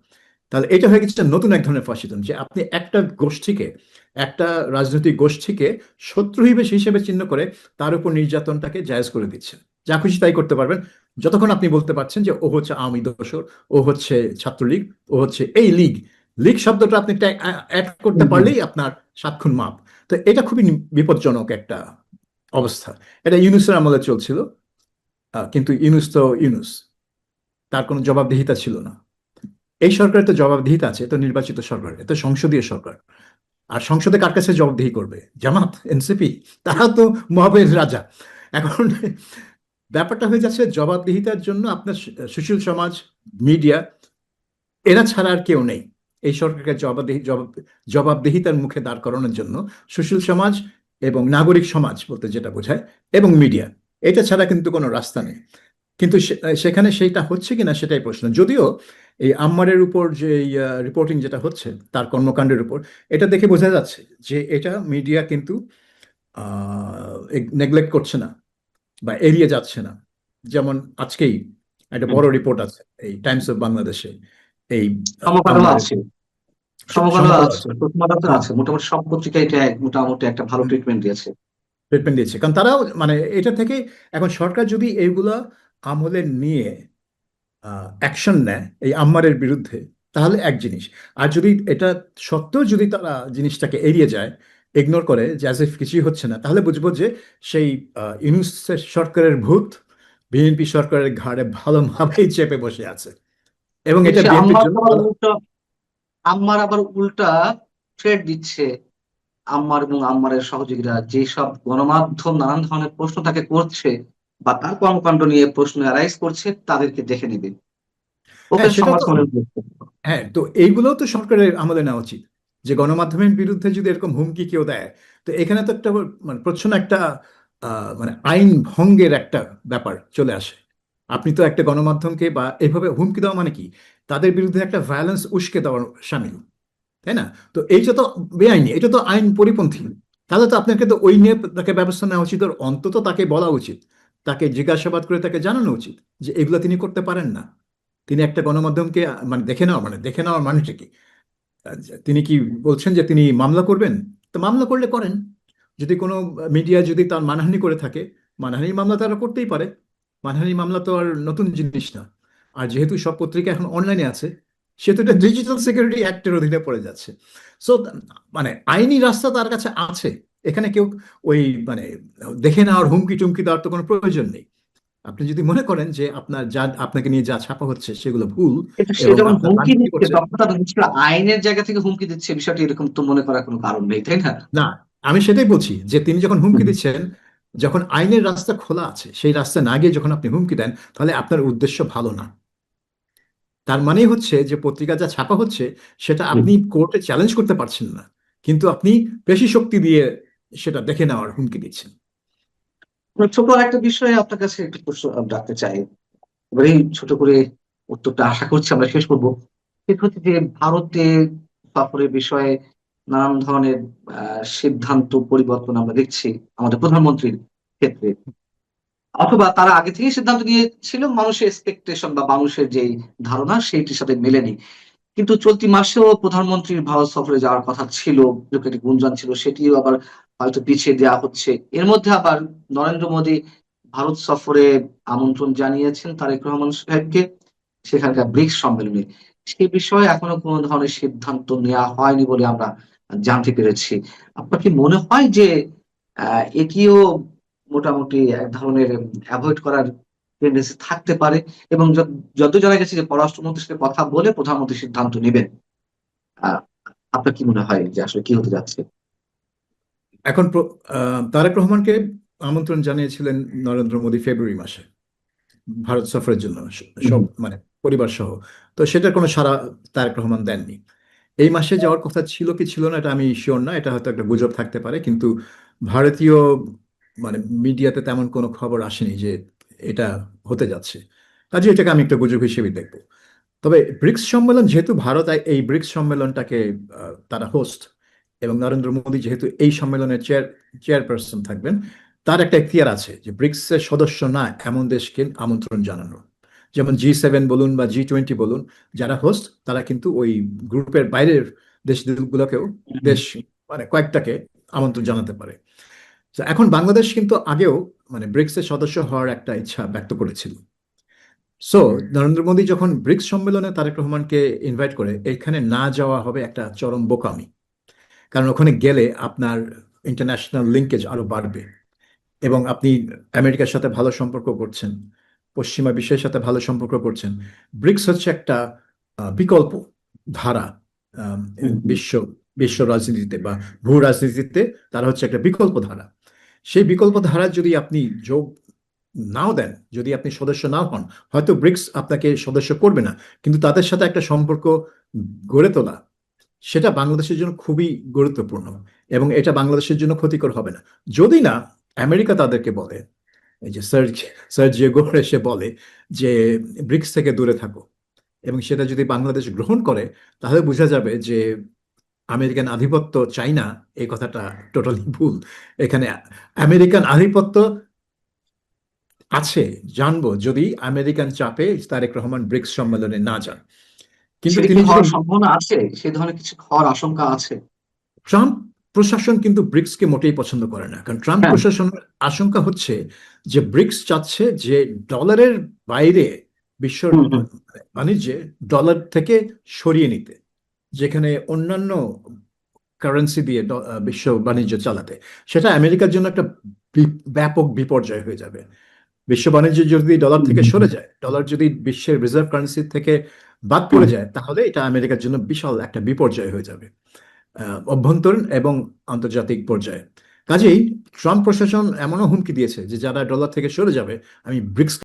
তাহলে এটা হয়ে গেছে নতুন এক ধরনের ফ্যাসিজম, যে আপনি একটা গোষ্ঠীকে, একটা রাজনৈতিক গোষ্ঠীকে শত্রু হিসেবে চিহ্ন করে তার উপর নির্যাতনটাকে জায়েজ করে দিচ্ছেন। যা খুশি তাই করতে পারবেন, যতক্ষণ আপনি বলতে পারছেন যে ও হচ্ছে আওয়ামী দোসর, ও হচ্ছে ছাত্রলীগ, ও হচ্ছে এই লীগ। লীগ শব্দটা আপনি অ্যাড করতে পারলেই আপনার 7 খুন মাপ। তো এটা খুবই বিপজ্জনক একটা অবস্থা। এটা ইউনূসের আমলে চলছিল, কিন্তু ইউনূস তো ইউনূস, তার কোনো জবাবদিহিতা ছিল না। এই সরকারের তো জবাবদিহিতা আছে, তো নির্বাচিত সরকার, এত সংসদীয় সরকার। আর সংসদে কার কাছে জবাবদিহি করবে? জামাত, এনসিপি, তারা তো মহাবের রাজা। এখন ব্যাপারটা হয়ে যাচ্ছে জবাবদিহিতার জন্য আপনার সুশীল সমাজ, মিডিয়া, এরা ছাড়া আর কেউ নেই এই সরকারকে জবাবদিহিতার মুখে দাঁড় করানোর জন্য। সুশীল সমাজ এবং নাগরিক সমাজ বলতে যেটা বোঝায়, এবং মিডিয়া, এটা ছাড়া কিন্তু কোনো রাস্তা নেই। কিন্তু সেখানে সেইটা হচ্ছে কিনা সেটাই প্রশ্ন। যদিও এই আম্মারের উপর যে রিপোর্টিং যেটা হচ্ছে তার কর্মকাণ্ডের উপর, এটা দেখে বোঝা যাচ্ছে যে এটা মিডিয়া কিন্তু নেগলেক্ট করছে না বা এড়িয়ে যাচ্ছে না। যেমন আজকেই একটা বড় রিপোর্ট আছে এই টাইমস অফ বাংলাদেশে, এই সমকালও আম্মারের আছে, সমকালও সমকাল আছে, আছে। প্রথমত হ্যাঁ, আছে, মোটামুটি সব পত্রিকায় এটা মোটামুটি একটা ভালো ট্রিটমেন্ট দিয়েছে। ট্রিটমেন্ট দিয়েছে, কারণ তারাও মানে এটা থেকে এখন সরকার যদি এইগুলা আমলে নিয়ে অ্যাকশন নেয় এই আম্মারের বিরুদ্ধে, তাহলে এক জিনিস। আর যদি এটা সত্ত্বেও যদি তারা জিনিসটাকে এড়িয়ে যায়, ইগনোর করে, যে অ্যাজ ইফ কিছুই হচ্ছে না, তাহলে বুঝবো যে সেই ইউনূস সরকারের ভূত বিএনপি সরকারের ঘাড়ে ভালোভাবেই চেপে বসে আছে, এবং কিন্তু এটা সে বিএনপির জন্য ভালো। আম্মার আবার উল্টা থ্রেট দিচ্ছে। আম্মার এবং আম্মারের সহযোগীরা যেসব গণমাধ্যম নানান ধরনের প্রশ্ন তাকে করছে বা তার কর্মকাণ্ড নিয়ে প্রশ্ন অ্যারাইজ করছে, তাদেরকে দেখে নেবে, ওকে হ্যাঁ, সেটা সংবাদ তো, সম্মেলন করতে। হ্যাঁ, তো এইগুলোও তো সরকারের আমলে নেওয়া উচিত, যে গণমাধ্যমের বিরুদ্ধে যদি এরকম হুমকি কেউ দেয়, তো এখানে তো একটা মানে প্রচ্ছন্ন একটা মানে আইন ভঙ্গের একটা ব্যাপার চলে আসে। আপনি তো একটা গণমাধ্যমকে বা এভাবে হুমকি দেওয়া মানে কি? তাদের বিরুদ্ধে একটা ভায়োলেন্স উস্কে দেওয়ার শামিল, তাই না? তো এইটা তো বেআইনি, এটা তো আইন পরিপন্থী। তাহলে তো আপনাকে তো ওই নিয়ে তাকে ব্যবস্থা নেওয়া উচিত, আর অন্তত তাকে বলা উচিত, তাকে জিজ্ঞাসাবাদ করে তাকে জানানো উচিত যে এগুলো তিনি করতে পারেন না। তিনি একটা গণমাধ্যমকে মানে দেখে নেওয়ার মানেটা কি? তিনি কি বলছেন যে তিনি মামলা করবেন? তো মামলা করলে করেন। যদি কোনো মিডিয়া যদি তার মানহানি করে থাকে, মানহানির মামলা তারা করতেই পারে। মানহানি মামলা তো আর নতুন জিনিস না। আর যেহেতু সব পত্রিকা এখন অনলাইনে আছে, সেহেতু এটা ডিজিটাল সিকিউরিটি অ্যাক্টের অধীনে পড়ে যাচ্ছে। সো মানে আইনি রাস্তা তার কাছে আছে। এখানে কেউ ওই মানে দেখে নেওয়ার হুমকি টুমকি দেওয়ার তো কোনো প্রয়োজন নেই। আপনি যদি মনে করেন যে আপনাকে নিয়ে যা ছাপা হচ্ছে সেগুলো ভুল, কিন্তু সে এবং যখন আপনার হুমকি রাজনীতি দিচ্ছে করছে, তখন তার নিশ্চয়ই আইনের জায়গা থেকে হুমকি দিচ্ছে, বিষয়টি এরকম তো মনে করার কোনো কারণ নেই, তাই না? না, আমি সেটাই বলছি যে তিনি যখন হুমকি হুম। দিচ্ছেন, যখন আইনের রাস্তা খোলা আছে, সেই রাস্তা না গিয়ে যখন আপনি হুমকি দেন, তাহলে আপনার উদ্দেশ্য ভালো না। তার মানে হচ্ছে যে পত্রিকা যা ছাপা হচ্ছে সেটা হুম। আপনি কোর্টে চ্যালেঞ্জ করতে পারছেন না, কিন্তু আপনি পেশি শক্তি দিয়ে সেটা দেখে নেওয়ার হুমকি দিচ্ছেন। ছোট একটা বিষয়ে আপনার কাছে একটু প্রশ্ন রাখতে চাই, এবারে ছোট করে উত্তরটা আশা করছি আমরা শেষ করবো। সেটা হচ্ছে যে ভারতে সফরের বিষয়ে নানান ধরনের সিদ্ধান্ত পরিবর্তন আমরা দেখছি আমাদের প্রধানমন্ত্রীর ক্ষেত্রে, অথবা তারা আগে থেকেই সিদ্ধান্ত নিয়েছিল, মানুষের এক্সপেকটেশন বা মানুষের যে ধারণা সেইটির সাথে মেলেনি। কিন্তু চলতি মাসেও প্রধানমন্ত্রীর ভারত সফরে যাওয়ার কথা ছিল, লোকের একটি গুঞ্জন ছিল, সেটিও আবার হয়তো পিছিয়ে দেওয়া হচ্ছে। এর মধ্যে আবার নরেন্দ্র মোদী ভারত সফরে আমন্ত্রণ জানিয়েছেন তারেক রহমান সাহেবকে সেখানকার ব্রিক্স সম্মেলনে। সে বিষয়ে এখনো কোনো ধরনের সিদ্ধান্ত নেওয়া হয়নি বলে আমরা জানতে পেরেছি। আপনার কি মনে হয় যে এটিও মোটামুটি এক ধরনের অ্যাভয়েড করার টেন্ডেন্সি থাকতে পারে, এবং যত জানা গেছে যে পররাষ্ট্রমন্ত্রীর সাথে কথা বলে প্রধানমন্ত্রী সিদ্ধান্ত নেবেন? আহ, আপনার কি মনে হয় যে আসলে কি হতে যাচ্ছে? এখন তারেক রহমানকে আমন্ত্রণ জানিয়েছিলেন নরেন্দ্র মোদী ফেব্রুয়ারি মাসে ভারত সফরের জন্য, সব মানে পরিবার সহ। তো সেটার কোনো সাড়া তারেক রহমান দেননি। এই মাসে যাওয়ার কথা ছিল কি ছিল না এটা আমি শিওর না, এটা হয়তো একটা গুজব থাকতে পারে, কিন্তু ভারতীয় মানে মিডিয়াতে তেমন কোনো খবর আসেনি যে এটা হতে যাচ্ছে। কাজে এটাকে আমি একটা গুজব হিসেবে দেখবো। তবে ব্রিক্স সম্মেলন যেহেতু ভারত এই ব্রিক্স সম্মেলনটাকে তারা হোস্ট, এবং নরেন্দ্র মোদী যেহেতু এই সম্মেলনের চেয়ারপারসন থাকবেন, তার একটা এখতিয়ার আছে যে ব্রিক্সের সদস্য না এমন দেশকে আমন্ত্রণ জানানো। যেমন G7 বলুন বা G20 বলুন, যারা হোস্ট তারা কিন্তু ওই গ্রুপের বাইরের দেশগুলোকেও, দেশ মানে কয়েকটাকে আমন্ত্রণ জানাতে পারে। তো এখন বাংলাদেশ কিন্তু আগেও মানে ব্রিক্সের সদস্য হওয়ার একটা ইচ্ছা ব্যক্ত করেছিল। সো নরেন্দ্র মোদী যখন ব্রিক্স সম্মেলনে তারেক রহমানকে ইনভাইট করে, এখানে না যাওয়া হবে একটা চরম বোকামি। কারণ ওখানে গেলে আপনার ইন্টারন্যাশনাল লিঙ্কেজ আরো বাড়বে, এবং আপনি আমেরিকার সাথে ভালো সম্পর্ক করছেন, পশ্চিমা বিশ্বের সাথে ভালো সম্পর্ক করছেন। ব্রিক্স হচ্ছে একটা বিকল্প ধারা বিশ্ব বিশ্ব রাজনীতিতে বা ভূ রাজনীতিতে। তারা হচ্ছে একটা বিকল্প ধারা। সেই বিকল্প ধারা যদি আপনি যোগ নাও দেন, যদি আপনি সদস্য নাও হন, হয়তো ব্রিক্স আপনাকে সদস্য করবে না, কিন্তু তাদের সাথে একটা সম্পর্ক গড়ে তোলা, সেটা বাংলাদেশের জন্য খুবই গুরুত্বপূর্ণ, এবং এটা বাংলাদেশের জন্য ক্ষতিকর হবে না। যদি না আমেরিকা তাদেরকে বলে, এই যে সার্জিও গোর এসে বলে যে ব্রিক্স থেকে দূরে থাকো, এবং সেটা যদি বাংলাদেশ গ্রহণ করে, তাহলে বোঝা যাবে যে আমেরিকান আধিপত্য চাই না, এই কথাটা টোটালি ভুল। এখানে আমেরিকান আধিপত্য আছে জানবো যদি আমেরিকান চাপে তারেক রহমান ব্রিক্স সম্মেলনে না যান। কিন্তু সেটা কি তিনি যদি হওয়ার সম্ভাবনা আছে? সে ধরনের কিছু হওয়ার আশঙ্কা আছে? ট্রাম্প প্রশাসন কিন্তু ব্রিক্সকে মোটেই পছন্দ করে না, কারণ ট্রাম্প হ্যাঁ। প্রশাসনের আশঙ্কা হচ্ছে যে ব্রিক্স চাচ্ছে যে ডলারের বাইরে বিশ্ব হুম, হুম। বাণিজ্যে ডলার থেকে সরিয়ে নিতে, যেখানে অন্যান্য কারেন্সি দিয়ে বিশ্ব বাণিজ্য চালাতে। সেটা আমেরিকার জন্য একটা ব্যাপক বিপর্যয় হয়ে যাবে। বিশ্ব বাণিজ্য যদি ডলার থেকে সরে যায়, ডলার যদি বিশ্বের রিজার্ভ কারেন্সি থেকে বাদ পড়ে যায়, তাহলে এটা আমেরিকার জন্য বিশাল একটা বিপর্যয় হয়ে যাবে, অভ্যন্তরীণ এবং আন্তর্জাতিক পর্যায়ে। কাজেই ট্রাম্প প্রশাসন এমনও হুমকি দিয়েছে যে যারা ডলার থেকে সরে যাবে, আমি ব্রিক্স